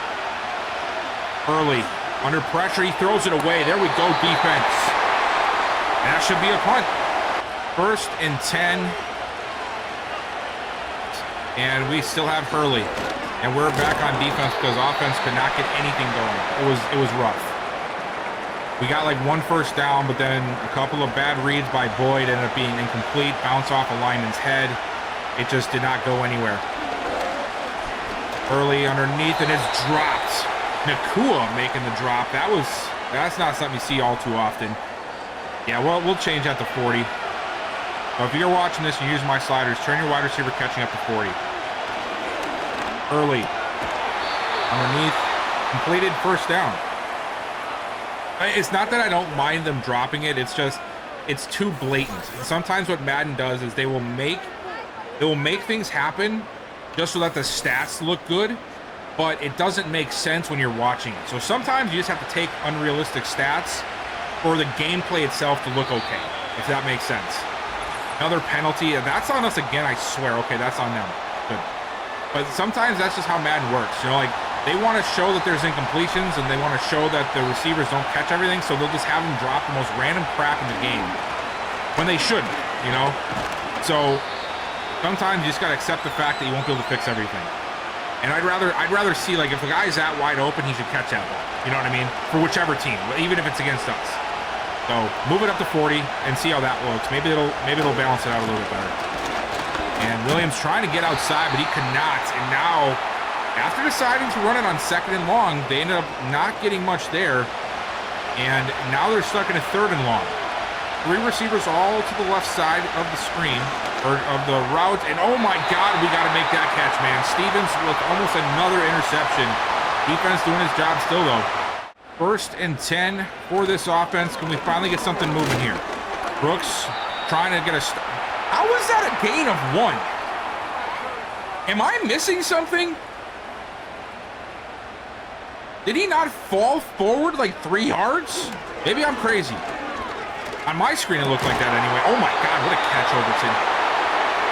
Early, under pressure, he throws it away. There we go, defense. That should be a punt. 1st and 10. And we still have Hurley. And we're back on defense because offense could not get anything going. It was rough. We got like 1 first down, but then a couple of bad reads by Boyd ended up being incomplete. Bounce off a lineman's head. It just did not go anywhere. Early underneath, and it's dropped. Nakua making the drop. That's not something you see all too often. Yeah, well, we'll change that to 40. So if you're watching this and you're using my sliders, turn your wide receiver catching up to 40. Early. Underneath. Completed, first down. It's not that I don't mind them dropping it. It's just, it's too blatant. Sometimes what Madden does is they will make things happen just so that the stats look good, but it doesn't make sense when you're watching it. So sometimes you just have to take unrealistic stats for the gameplay itself to look okay, if that makes sense. Another penalty, and that's on us again, I swear. Okay, that's on them. Good. But sometimes that's just how Madden works. You know, like, they want to show that there's incompletions, and they want to show that the receivers don't catch everything, so they'll just have them drop the most random crap in the game. When they shouldn't, you know? So sometimes you just gotta accept the fact that you won't be able to fix everything. And I'd rather see, like, if the guy's that wide open, he should catch that ball. You know what I mean? For whichever team, even if it's against us. So move it up to 40 and see how that looks. Maybe it'll balance it out a little bit better. And Williams trying to get outside, but he could not. And now, after deciding to run it on 2nd and long, they ended up not getting much there. And now they're stuck in a 3rd and long. 3 receivers all to the left side of the screen, or of the route, and oh my God, we got to make that catch, man. Stevens with almost another interception. Defense doing his job still, though. 1st and 10 for this offense. Can we finally get something moving here? Brooks trying to get a... How is that a gain of 1? Am I missing something? Did he not fall forward like 3 yards? Maybe I'm crazy. On my screen, it looked like that anyway. Oh my God, what a catch, Overton.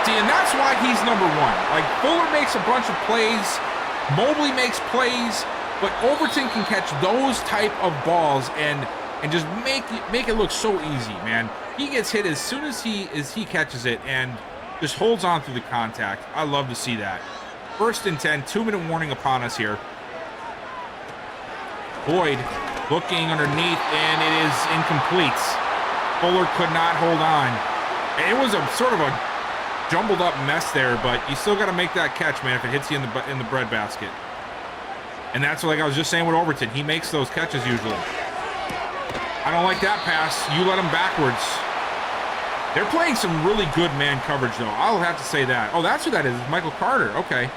See, and that's why he's number 1. Like, Fuller makes a bunch of plays, Mobley makes plays, but Overton can catch those type of balls and just make it look so easy, man. He gets hit as soon as he catches it and just holds on through the contact. I love to see that. 1st and 10, 2-minute warning upon us here. Boyd looking underneath, and it is incomplete. Fuller could not hold on. It was a sort of a jumbled up mess there, but you still got to make that catch, man, if it hits you in the breadbasket. And that's like I was just saying with Overton. He makes those catches usually. I don't like that pass. You let him backwards. They're playing some really good man coverage, though. I'll have to say that. Oh, that's who that is. It's Michael Carter. Okay.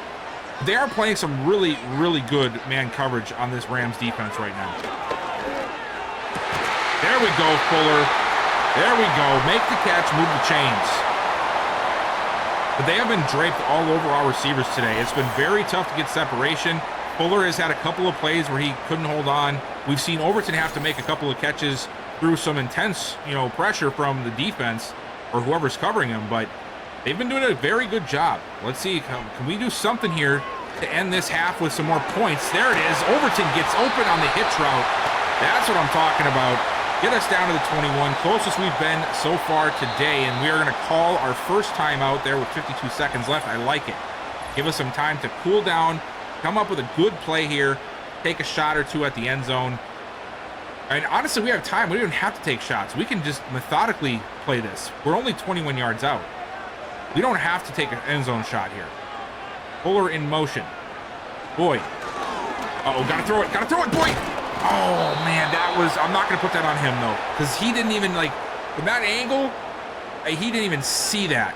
They are playing some really, really good man coverage on this Rams defense right now. There we go, Fuller. There we go. Make the catch, move the chains. But they have been draped all over our receivers today. It's been very tough to get separation. Fuller has had a couple of plays where he couldn't hold on. We've seen Overton have to make a couple of catches through some intense, pressure from the defense or whoever's covering him, but they've been doing a very good job. Let's see, can we do something here to end this half with some more points? There it is. Overton gets open on the hitch route. That's what I'm talking about. Get us down to the 21, closest we've been so far today, and we are going to call our first timeout there with 52 seconds left. I like it. Give us some time to cool down, come up with a good play here, take a shot or two at the end zone. And honestly, we have time. We don't even have to take shots. We can just methodically play this. We're only 21 yards out. We don't have to take an end zone shot here. Fuller in motion. Boyd. Uh-oh, gotta throw it, Boyd! Oh, man, I'm not gonna put that on him, though, because he didn't even, from that angle, he didn't even see that.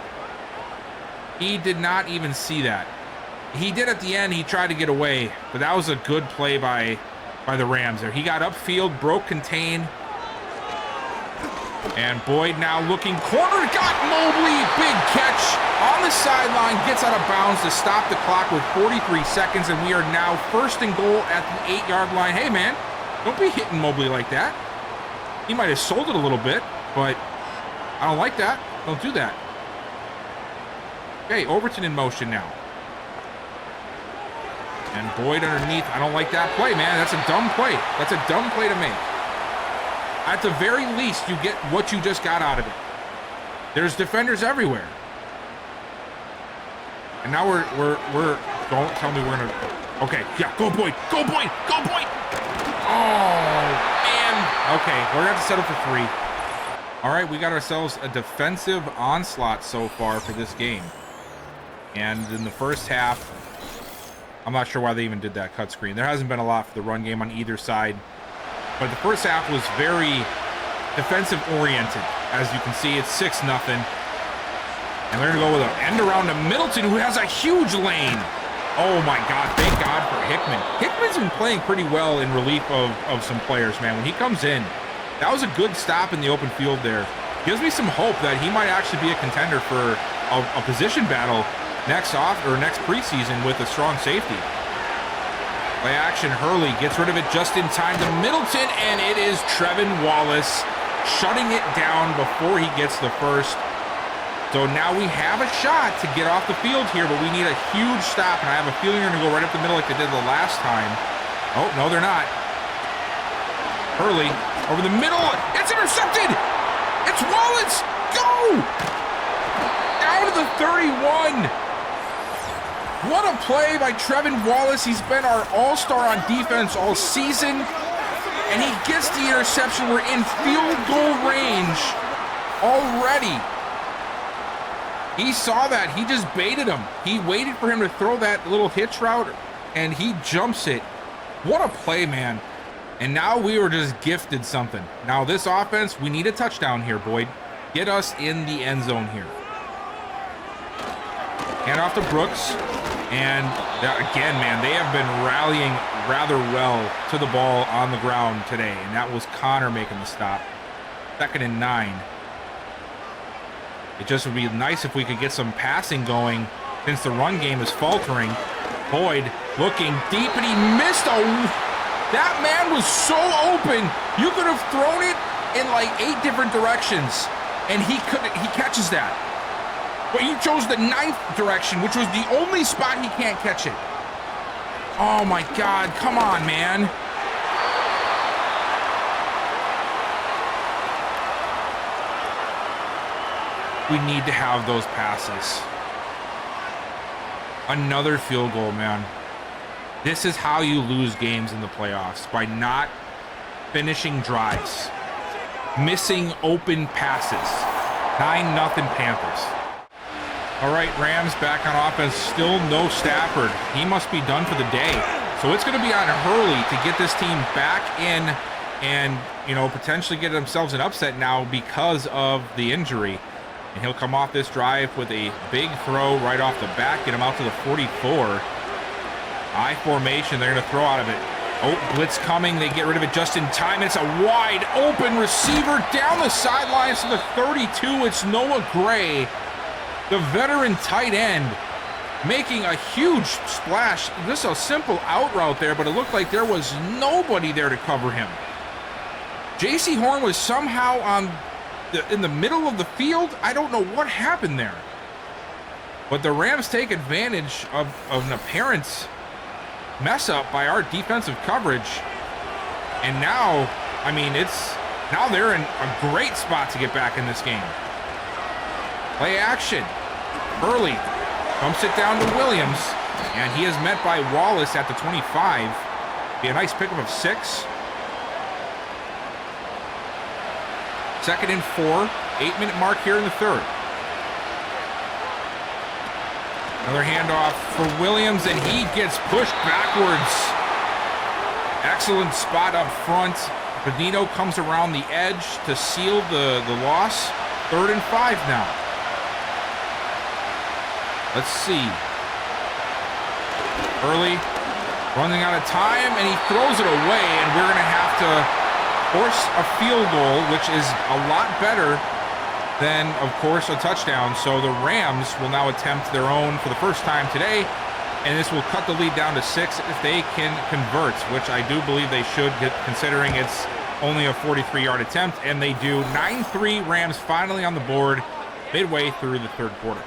He did not even see that. He did at the end, he tried to get away, but that was a good play by the Rams there. He got upfield, broke contain, and Boyd now looking corner, got Mobley, big catch on the sideline, gets out of bounds to stop the clock with 43 seconds, and we are now first and goal at the 8-yard line. Hey, man, don't be hitting Mobley like that. He might have sold it a little bit, but I don't like that. Don't do that. Okay, Overton in motion now. And Boyd underneath. I don't like that play, man. That's a dumb play. That's a dumb play to make. At the very least, you get what you just got out of it. There's defenders everywhere. And now we're don't tell me we're gonna. Okay, yeah, go Boyd, go Boyd, go Boyd. Oh man. Okay, we're gonna have to settle for 3. All right, we got ourselves a defensive onslaught so far for this game. And in the first half, I'm not sure why they even did that cut screen. There hasn't been a lot for the run game on either side. But the first half was very defensive oriented. As you can see, it's 6-0. And they're going to go with an end around to Middleton, who has a huge lane. Oh my God, thank God for Hickman. Hickman's been playing pretty well in relief of some players, man. When he comes in, that was a good stop in the open field there. Gives me some hope that he might actually be a contender for a position battle next preseason with a strong safety. Play action, Hurley gets rid of it just in time to Middleton, and it is Trevin Wallace shutting it down before he gets the first. So now we have a shot to get off the field here, but we need a huge stop, and I have a feeling they're going to go right up the middle like they did the last time. Oh, no, they're not. Hurley over the middle. It's intercepted. It's Wallace. Go! Down to the 31. What a play by Trevin Wallace. He's been our all-star on defense all season, and he gets the interception. We're in field goal range already. He saw that. He just baited him. He waited for him to throw that little hitch route, and he jumps it. What a play, man. And now we were just gifted something. Now this offense, we need a touchdown here, Boyd. Get us in the end zone here. Hand off to Brooks. And again, man, they have been rallying rather well to the ball on the ground today. And that was Connor making the stop. 2nd and 9. It just would be nice if we could get some passing going since the run game is faltering. Boyd looking deep, and he missed that man was so open. You could have thrown it in like 8 different directions, and he catches that. But you chose the 9th direction, which was the only spot he can't catch it. Oh my God, come on, man. We need to have those passes. Another field goal, man. This is how you lose games in the playoffs, by not finishing drives. Missing open passes. 9-0 Panthers. All right, Rams back on offense. Still no Stafford. He must be done for the day. So it's going to be on Hurley to get this team back in and, potentially get themselves an upset now because of the injury. And he'll come off this drive with a big throw right off the bat, get him out to the 44. I formation, they're going to throw out of it. Oh, blitz coming. They get rid of it just in time. It's a wide open receiver down the sidelines to the 32. It's Noah Gray, the veteran tight end, making a huge splash. Just a simple out route there, but it looked like there was nobody there to cover him. J.C. Horn was somehow in the middle of the field. I don't know what happened there. But the Rams take advantage of an apparent mess up by our defensive coverage. And now, now they're in a great spot to get back in this game. Play action. Hurley comes it down to Williams, and he is met by Wallace at the 25. Be a nice pickup of 6. 2nd and 4. 8-minute mark here in the 3rd. Another handoff for Williams, and he gets pushed backwards. Excellent spot up front. Benito comes around the edge to seal the loss. 3rd and 5 now. Let's see. Hurley running out of time, and he throws it away, and we're going to have to force a field goal, which is a lot better than, of course, a touchdown. So the Rams will now attempt their own for the first time today, and this will cut the lead down to 6 if they can convert, which I do believe they should, considering it's only a 43-yard attempt, and they do. 9-3 Rams finally on the board midway through the 3rd quarter.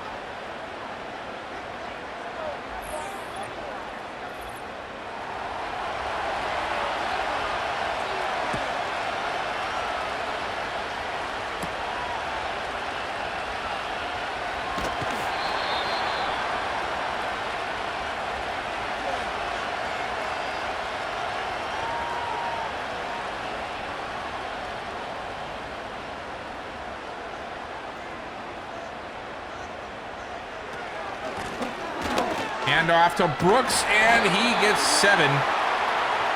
Off to Brooks, and he gets 7.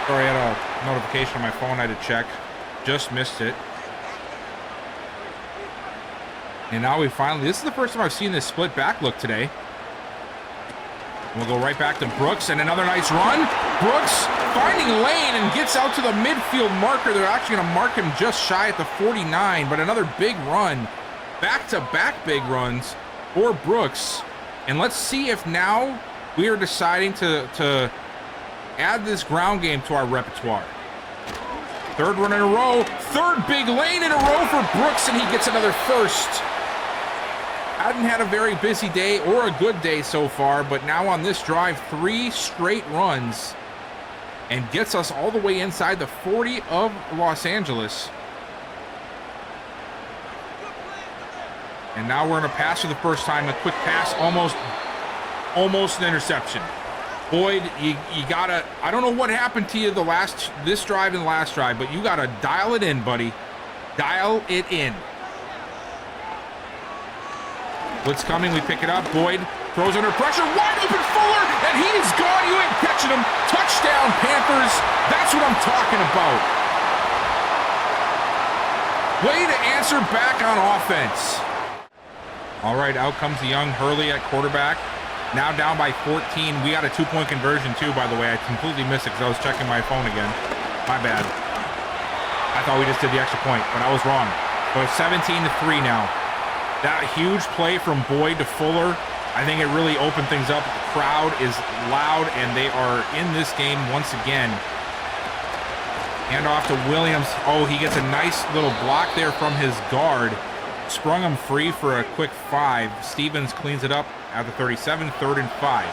Sorry, I had a notification on my phone I had to check. Just missed it. And now this is the first time I've seen this split back look today. We'll go right back to Brooks, and another nice run. Brooks finding lane and gets out to the midfield marker. They're actually going to mark him just shy at the 49, but another big run. Back-to-back big runs for Brooks. And let's see if now we are deciding to add this ground game to our repertoire. 3rd run in a row. 3rd big lane in a row for Brooks, and he gets another first. Hadn't had a very busy day or a good day so far, but now on this drive, 3 straight runs and gets us all the way inside the 40 of Los Angeles. And now we're going to pass for the first time. A quick pass, almost an interception. Boyd, you gotta, I don't know what happened to you this drive and the last drive, but you gotta dial it in, buddy. Dial it in. Blitz coming, we pick it up. Boyd throws under pressure, wide open Fuller, and he is gone. You ain't catching him. Touchdown, Panthers. That's what I'm talking about. Way to answer back on offense. All right, out comes the young Hurley at quarterback. Now down by 14. We got a 2-point conversion too, by the way. I completely missed it because I was checking my phone again. My bad. I thought we just did the extra point, but I was wrong. So it's 17-3 now. That huge play from Boyd to Fuller, I think it really opened things up. The crowd is loud, and they are in this game once again. Hand off to Williams. Oh, he gets a nice little block there from his guard. Sprung him free for a quick 5. Stevens cleans it up at the 37, 3rd and 5.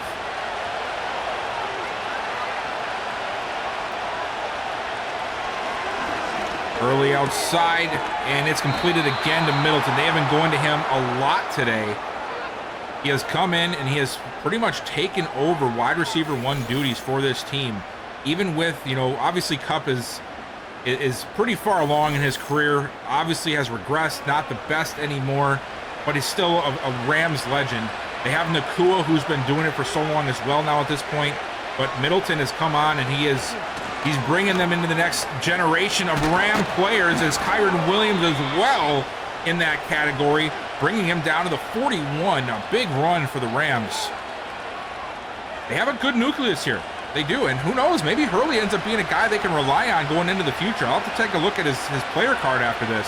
Early outside, and it's completed again to Middleton. They have been going to him a lot today. He has come in and he has pretty much taken over wide receiver 1 duties for this team. Even with, obviously Kupp is pretty far along in his career, obviously has regressed, not the best anymore, but he's still a Rams legend. They have Nakua, who's been doing it for so long as well now at this point. But Middleton has come on, and he's bringing them into the next generation of Ram players, as Kyron Williams as well in that category, bringing him down to the 41. A big run for the Rams. They have a good nucleus here. They do, and who knows, maybe Hurley ends up being a guy they can rely on going into the future. I'll have to take a look at his player card after this.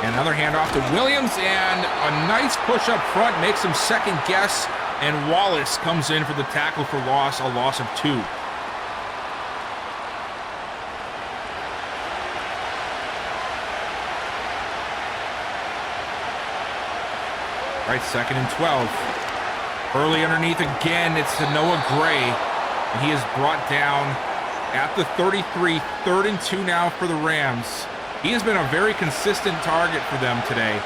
And another handoff to Williams, and a nice push up front makes him second guess, and Wallace comes in for the tackle for loss, a loss of 2. Right, 2nd and 12. Hurley underneath again, it's to Noah Gray, and he is brought down at the 33, 3rd and 2 now for the Rams. He has been a very consistent target for them today.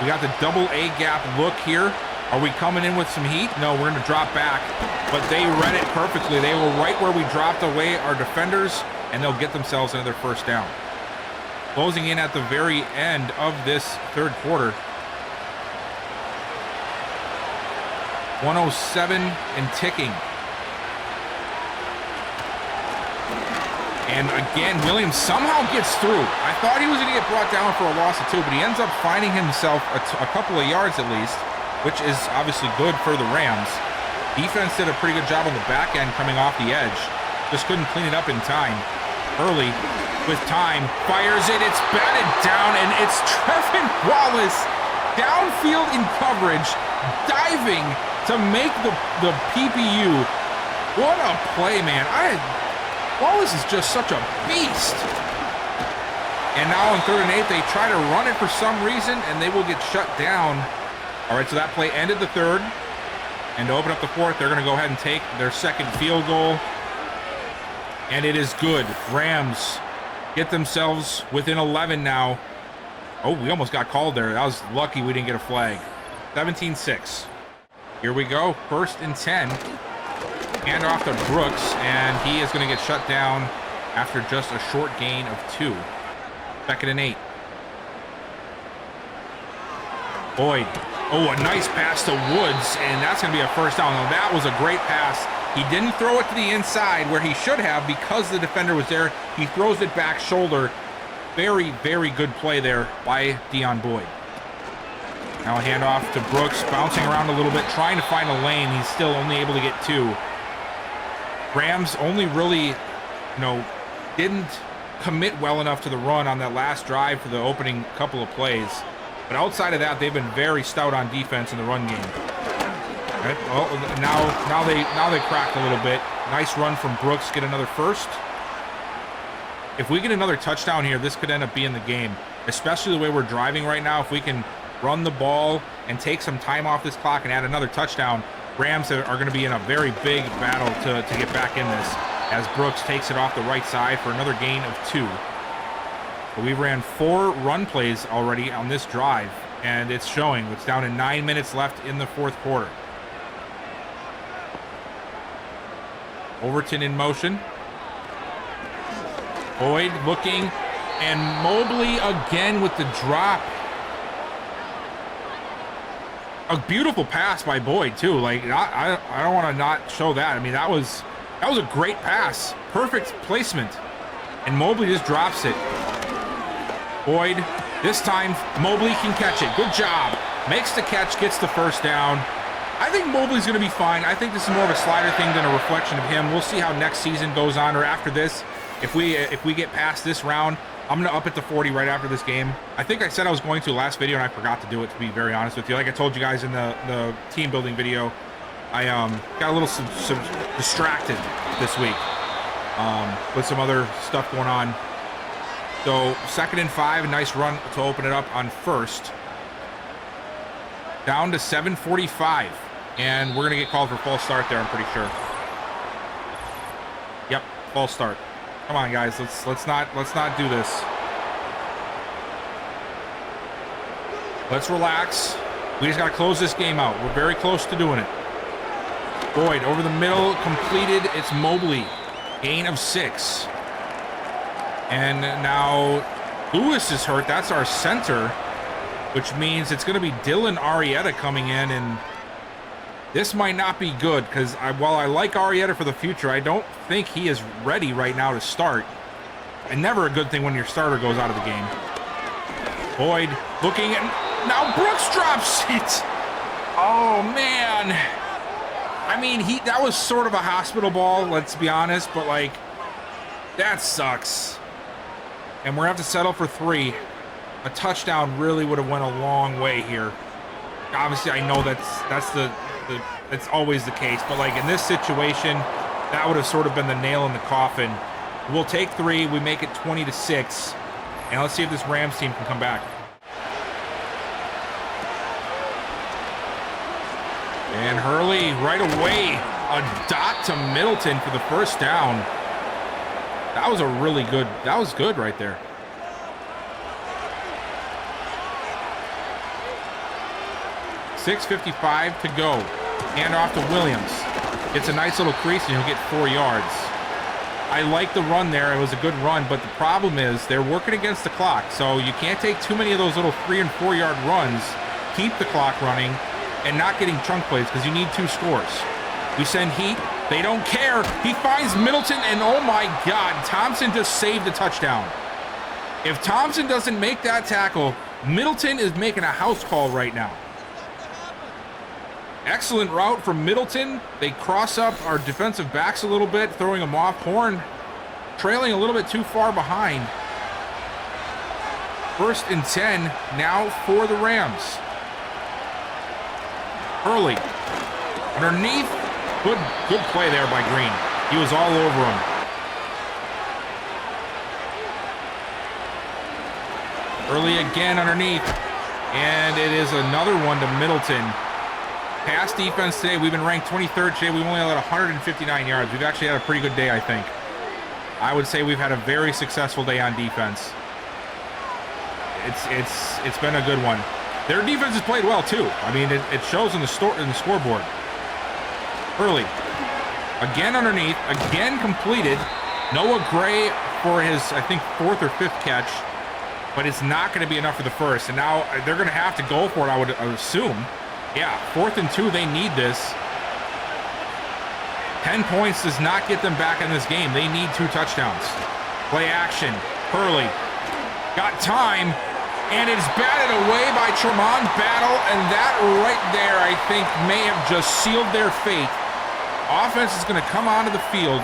We got the double A gap look here. Are we coming in with some heat? No, we're going to drop back, but they read it perfectly. They were right where we dropped away our defenders, and they'll get themselves another first down. Closing in at the very end of this 3rd quarter. 107 and ticking. And again, Williams somehow gets through. I thought he was going to get brought down for a loss of 2, but he ends up finding himself a couple of yards at least, which is obviously good for the Rams. Defense did a pretty good job on the back end coming off the edge. Just couldn't clean it up in time. Early with time, fires it, it's batted down, and it's Trevin Wallace downfield in coverage, diving to make the PPU. What a play, man. Wallace is just such a beast. And now on 3rd and 8, they try to run it for some reason, and they will get shut down. All right, so that play ended the 3rd. And to open up the 4th, they're going to go ahead and take their 2nd field goal. And it is good. Rams get themselves within 11 now. Oh, we almost got called there. That was lucky we didn't get a flag. 17-6. Here we go, 1st and 10. Hand off to Brooks, and he is going to get shut down after just a short gain of 2. 2nd and 8. Boyd. Oh, a nice pass to Woods, and that's going to be a first down. Now, that was a great pass. He didn't throw it to the inside where he should have because the defender was there. He throws it back shoulder. Very, very good play there by Deon Boyd. Now a handoff to Brooks, bouncing around a little bit, trying to find a lane. He's still only able to get 2. Rams only really, didn't commit well enough to the run on that last drive for the opening couple of plays. But outside of that, they've been very stout on defense in the run game. Right? Oh, now they cracked a little bit. Nice run from Brooks, get another first. If we get another touchdown here, this could end up being the game, especially the way we're driving right now. If we can run the ball and take some time off this clock and add another touchdown, Rams are going to be in a very big battle to get back in this, as Brooks takes it off the right side for another gain of 2. But we ran 4 run plays already on this drive, and it's showing. It's down to 9 minutes left in the 4th quarter. Overton in motion. Boyd looking, and Mobley again with the drop. A beautiful pass by Boyd too. Like I don't want to not show that. I mean, that was a great pass, perfect placement, and Mobley just drops it. Boyd, this time Mobley can catch it. Good job. Makes the catch, gets the first down. I think Mobley's going to be fine. I think this is more of a slider thing than a reflection of him. We'll see how next season goes on, or after this. If we get past this round, I'm going to up it to 40 right after this game. I think I said I was going to last video, and I forgot to do it, to be very honest with you. Like I told you guys in the team building video, I got a little distracted this week with some other stuff going on. So 2nd and 5, a nice run to open it up on 1st. Down to 7:45, and we're going to get called for false start there, I'm pretty sure. Yep, false start. Come on, guys. Let's not do this. Let's relax. We just got to close this game out. We're very close to doing it. Boyd over the middle, completed. It's Mobley, gain of 6. And now Lewis is hurt. That's our center. which means it's going to be Dylan Arrieta coming in, and this might not be good because while I like Arrieta for the future, I don't think he is ready right now to start. And never a good thing when your starter goes out of the game. Boyd looking, and now Brooks drops it. Oh, man. I mean, that was sort of a hospital ball, let's be honest, but, like, that sucks. And we're going to have to settle for 3. A touchdown really would have went a long way here. Obviously, I know that's always the case, but, like, in this situation, that would have sort of been the nail in the coffin. We'll take 3. We make it 20-6. And let's see if this Rams team can come back. And Hurley right away. A dot to Middleton for the first down. That was that was good right there. .6:55 to go. Hand off to Williams. It's a nice little crease and he'll get 4 yards. I like the run there. It was a good run, but the problem is they're working against the clock, so you can't take too many of those little 3- and 4-yard runs, keep the clock running, and not getting chunk plays because you need 2 scores. We send heat. They don't care. He finds Middleton, and oh my God, Thompson just saved the touchdown. If Thompson doesn't make that tackle, Middleton is making a house call right now. Excellent route from Middleton. They cross up our defensive backs a little bit, throwing them off. Horn trailing a little bit too far behind. 1st and 10 now for the Rams. Hurley underneath. Good play there by Green. He was all over him. Hurley again underneath. And it is another one to Middleton. Pass defense today, we've been ranked 23rd today. We've only allowed 159 yards. We've actually had a pretty good day, I think. I would say we've had a very successful day on defense. It's been a good one. Their defense has played well too. I mean, it shows in the scoreboard. Early, again underneath, again completed. Noah Gray for his, I think, 4th or 5th catch, but it's not going to be enough for the first. And now they're going to have to go for it, I would assume. Yeah, 4th and 2, they need this. 10 points does not get them back in this game. They need 2 touchdowns. Play action. Hurley got time, and it's batted away by Tremont Battle, and that right there, I think, may have just sealed their fate. Offense is going to come onto the field,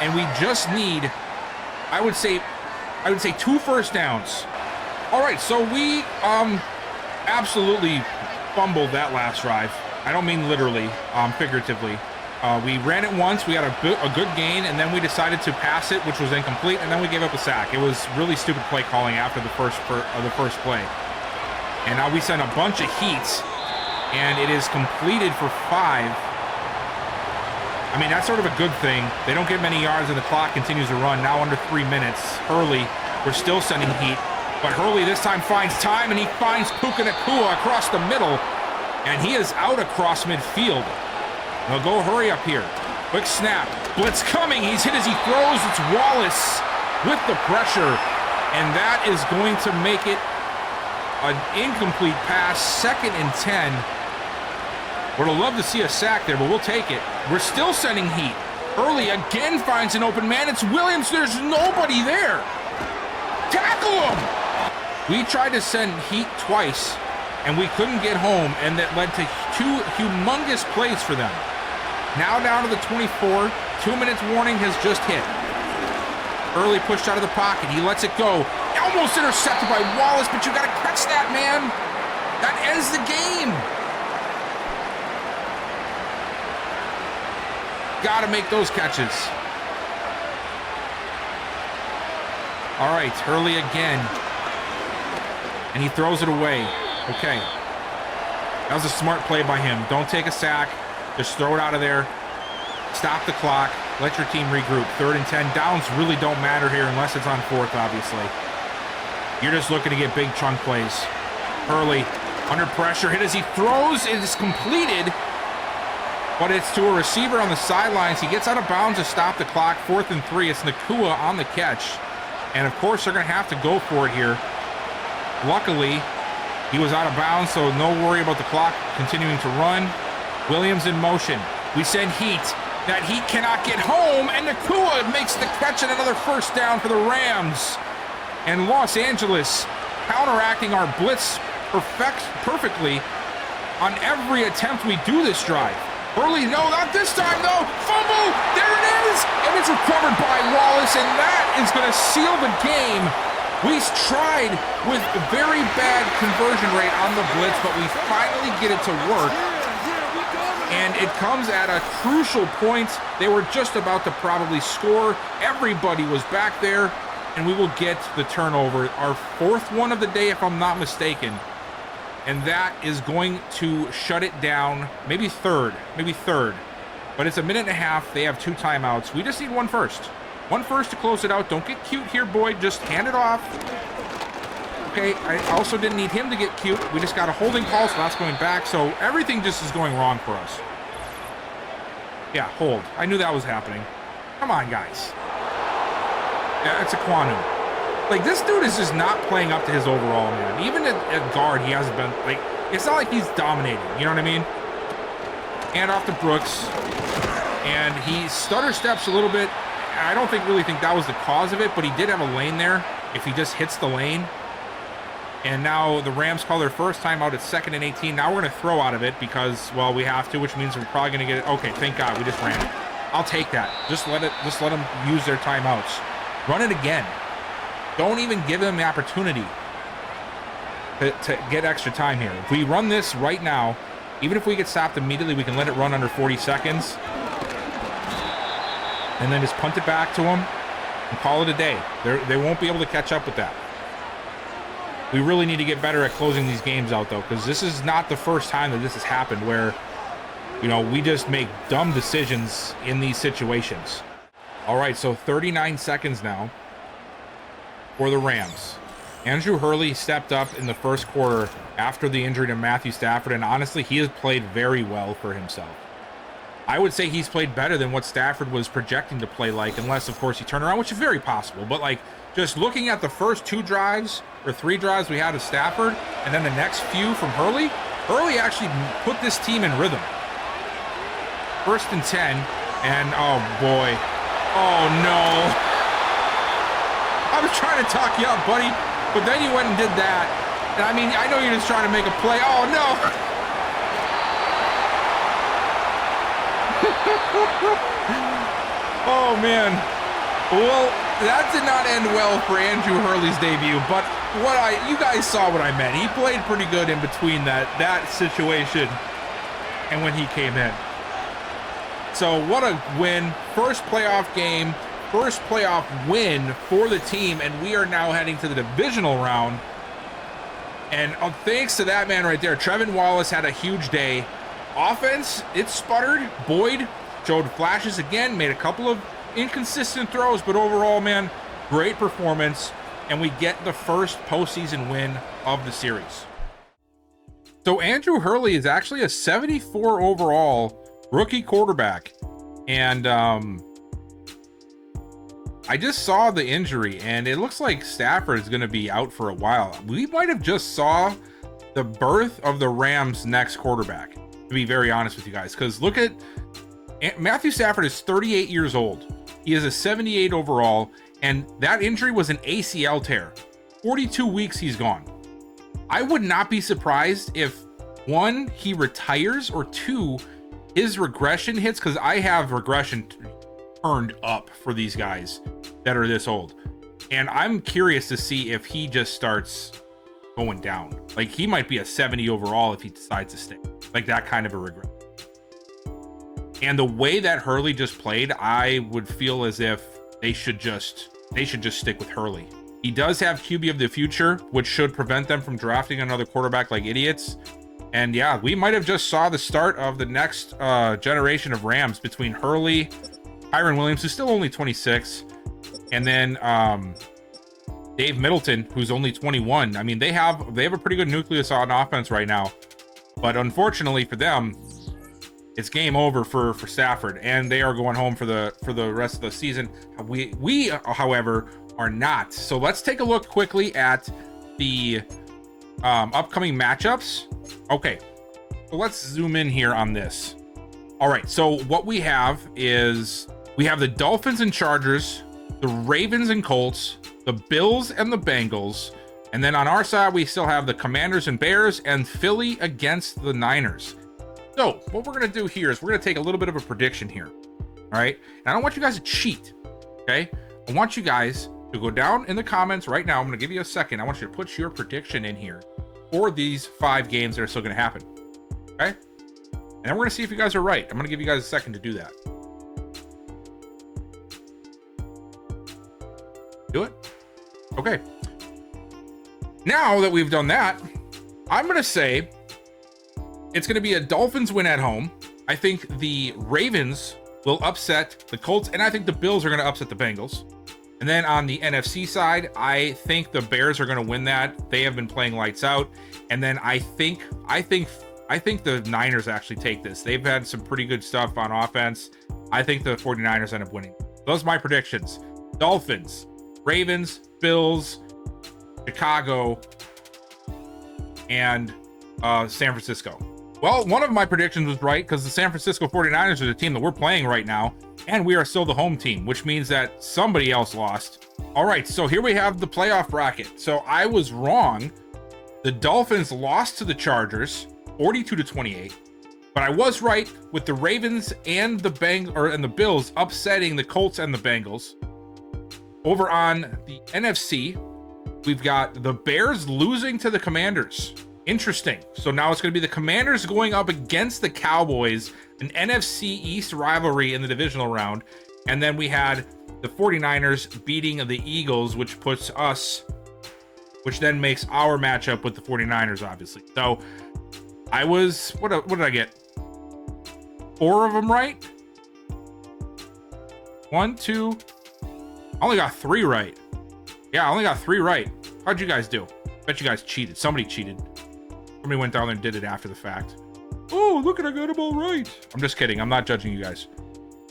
and we just need, I would say 2 first downs. All right, so we absolutely fumbled that last drive. I don't mean literally, figuratively. We ran it once, we had a good gain, and then we decided to pass it, which was incomplete, and then we gave up a sack. It was really stupid play calling after the first play. And now we send a bunch of heats, and it is completed for 5. I mean, that's sort of a good thing. They don't get many yards, and the clock continues to run. Now under 3 minutes. Hurley, we're still sending heat. But Hurley this time finds time, and he finds Puka Nacua across the middle, and he is out across midfield. They'll go hurry up here. Quick snap. Blitz coming. He's hit as he throws. It's Wallace with the pressure, and that is going to make it an incomplete pass. 2nd and 10. Would have loved to see a sack there, but we'll take it. We're still sending heat. Hurley again finds an open man. It's Williams. There's nobody there. Tackle him! We tried to send heat twice, and we couldn't get home, and that led to 2 humongous plays for them. Now down to the 24. 2 minutes warning has just hit. Early pushed out of the pocket. He lets it go. Almost intercepted by Wallace, but you got to catch that, man. That ends the game. Got to make those catches. All right, Hurley again. And he throws it away. Okay. That was a smart play by him. Don't take a sack. Just throw it out of there. Stop the clock. Let your team regroup. 3rd and 10. Downs really don't matter here unless it's on 4th, obviously. You're just looking to get big chunk plays. Hurley under pressure. Hit as he throws. It is completed. But it's to a receiver on the sidelines. He gets out of bounds to stop the clock. 4th and 3. It's Nacua on the catch. And, of course, they're going to have to go for it here. Luckily, He was out of bounds, so no worry about the clock continuing to run. Williams in motion. We send heat. That heat cannot get home, and Nakua makes the catch and another first down for the Rams. And Los Angeles counteracting our blitz perfectly on every attempt we do this drive. Hurley, no, not this time, though. Fumble, there it is, and it's recovered by Wallace, and that is going to seal the game. We tried with a very bad conversion rate on the blitz, but we finally get it to work. And it comes at a crucial point. They were just about to probably score. Everybody was back there, and we will get the turnover. Our fourth one of the day, if I'm not mistaken. And that is going to shut it down. Maybe third. But it's a minute and a half. They have 2 timeouts. We just need one first. One first to close it out. Don't get cute here, Boyd. Just hand it off. Okay, I also didn't need him to get cute. We just got a holding call, so that's going back. So everything just is going wrong for us. Yeah, hold. I knew that was happening. Come on, guys. Yeah, it's a Kwanu. Like, this dude is just not playing up to his overall, man. Even at guard, he hasn't been, like, it's not like he's dominating. You know what I mean? And off to Brooks. And he stutter steps a little bit. I don't really think that was the cause of it, but he did have a lane there if he just hits the lane. And now the Rams call their first time out at 2nd and 18. Now we're going to throw out of it because, well, we have to, which means we're probably going to get it. Okay, thank God we just ran it. I'll take that. Just let them use their timeouts. Run it again. Don't even give them the opportunity to get extra time here. If we run this right now, even if we get stopped immediately, we can let it run under 40 seconds. And then just punt it back to them and call it a day. They won't be able to catch up with that. We really need to get better at closing these games out, though, because this is not the first time that this has happened where, you know, we just make dumb decisions in these situations. All right, so 39 seconds now for the Rams. Andrew Hurley stepped up in the first quarter after the injury to Matthew Stafford, and honestly, he has played very well for himself. I would say he's played better than what Stafford was projecting to play like, unless, of course, he turned around, which is very possible. But, like, just looking at the first 2 drives or 3 drives we had of Stafford, and then the next few from Hurley, Hurley actually put this team in rhythm. 1st and 10, and oh boy, oh no. I was trying to talk you up, buddy, but then you went and did that. And I mean, I know you're just trying to make a play. Oh no. Oh man. Well, that did not end well for Andrew Hurley's debut, but you guys saw what I meant. He played pretty good in between that situation and when he came in. So what a win. First playoff game, first playoff win for the team, and we are now heading to the divisional round. And thanks to that man right there, Trevin Wallace had a huge day. Offense, it sputtered. Boyd showed flashes again, made a couple of inconsistent throws, but overall, man, great performance, and we get the first postseason win of the series. So Andrew Hurley is actually a 74 overall rookie quarterback, and I just saw the injury, and it looks like Stafford is going to be out for a while. We might have just saw the birth of the Rams' next quarterback, to be very honest with you guys, because look at Matthew Stafford is 38 years old. He is a 78 overall, and that injury was an ACL tear. 42 weeks he's gone. I would not be surprised if, 1, he retires, or 2, his regression hits, because I have regression turned up for these guys that are this old. And I'm curious to see if he just starts going down. Like, he might be a 70 overall if he decides to stay. Like, that kind of a regression. And the way that Hurley just played, I would feel as if they should just stick with Hurley. He does have QB of the future, which should prevent them from drafting another quarterback like idiots. And yeah, we might have just saw the start of the next generation of Rams between Hurley, Kyren Williams, who's still only 26, and then Dave Middleton, who's only 21. I mean, they have a pretty good nucleus on offense right now, but unfortunately for them, it's game over for Stafford, and they are going home for the rest of the season. We however are not. So let's take a look quickly at the upcoming matchups. Okay, so let's zoom in here on this. All right, so what we have is we have the Dolphins and Chargers, the Ravens and Colts, the Bills and the Bengals, and then on our side we still have the Commanders and Bears and Philly against the Niners. So what we're gonna do here is we're gonna take a little bit of a prediction here. All right, and I don't want you guys to cheat. Okay, I want you guys to go down in the comments right now. I'm gonna give you a second. I want you to put your prediction in here for these 5 games that are still gonna happen. Okay, and then we're gonna see if you guys are right. I'm gonna give you guys a second to do that. Do it. Okay. Now that we've done that, I'm gonna say it's gonna be a Dolphins win at home. I think the Ravens will upset the Colts, and I think the Bills are gonna upset the Bengals. And then on the NFC side, I think the Bears are gonna win that. They have been playing lights out. And then I think the Niners actually take this. They've had some pretty good stuff on offense. I think the 49ers end up winning. Those are my predictions. Dolphins, Ravens, Bills, Chicago, and San Francisco. Well, one of my predictions was right because the San Francisco 49ers are the team that we're playing right now, and we are still the home team, which means that somebody else lost. All right, so here we have the playoff bracket. So I was wrong. The Dolphins lost to the Chargers 42-28, but I was right with the Ravens and the Bills upsetting the Colts and the Bengals. Over on the NFC, we've got the Bears losing to the Commanders. Interesting. So now it's going to be the Commanders going up against the Cowboys, an NFC East rivalry in the divisional round. And then we had the 49ers beating the Eagles, which then makes our matchup with the 49ers, obviously. So I was, what did I get? 4 of them right? 1, 2, I only got 3 right. Yeah, I only got 3 right. How'd you guys do? Bet you guys cheated. Somebody cheated. Somebody went down there and did it after the fact. Oh, look at, I got them all right. I'm just kidding. I'm not judging you guys.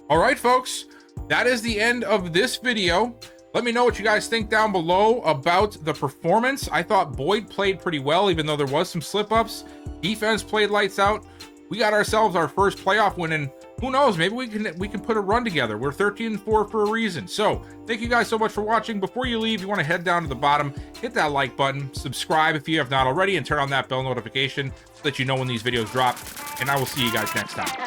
All right, folks. That is the end of this video. Let me know what you guys think down below about the performance. I thought Boyd played pretty well, even though there was some slip-ups. Defense played lights out. We got ourselves our first playoff win, and who knows, maybe we can put a run together. We're 13-4 for a reason. So thank you guys so much for watching. Before you leave, you want to head down to the bottom, hit that like button, subscribe if you have not already, and turn on that bell notification so that you know when these videos drop. And I will see you guys next time.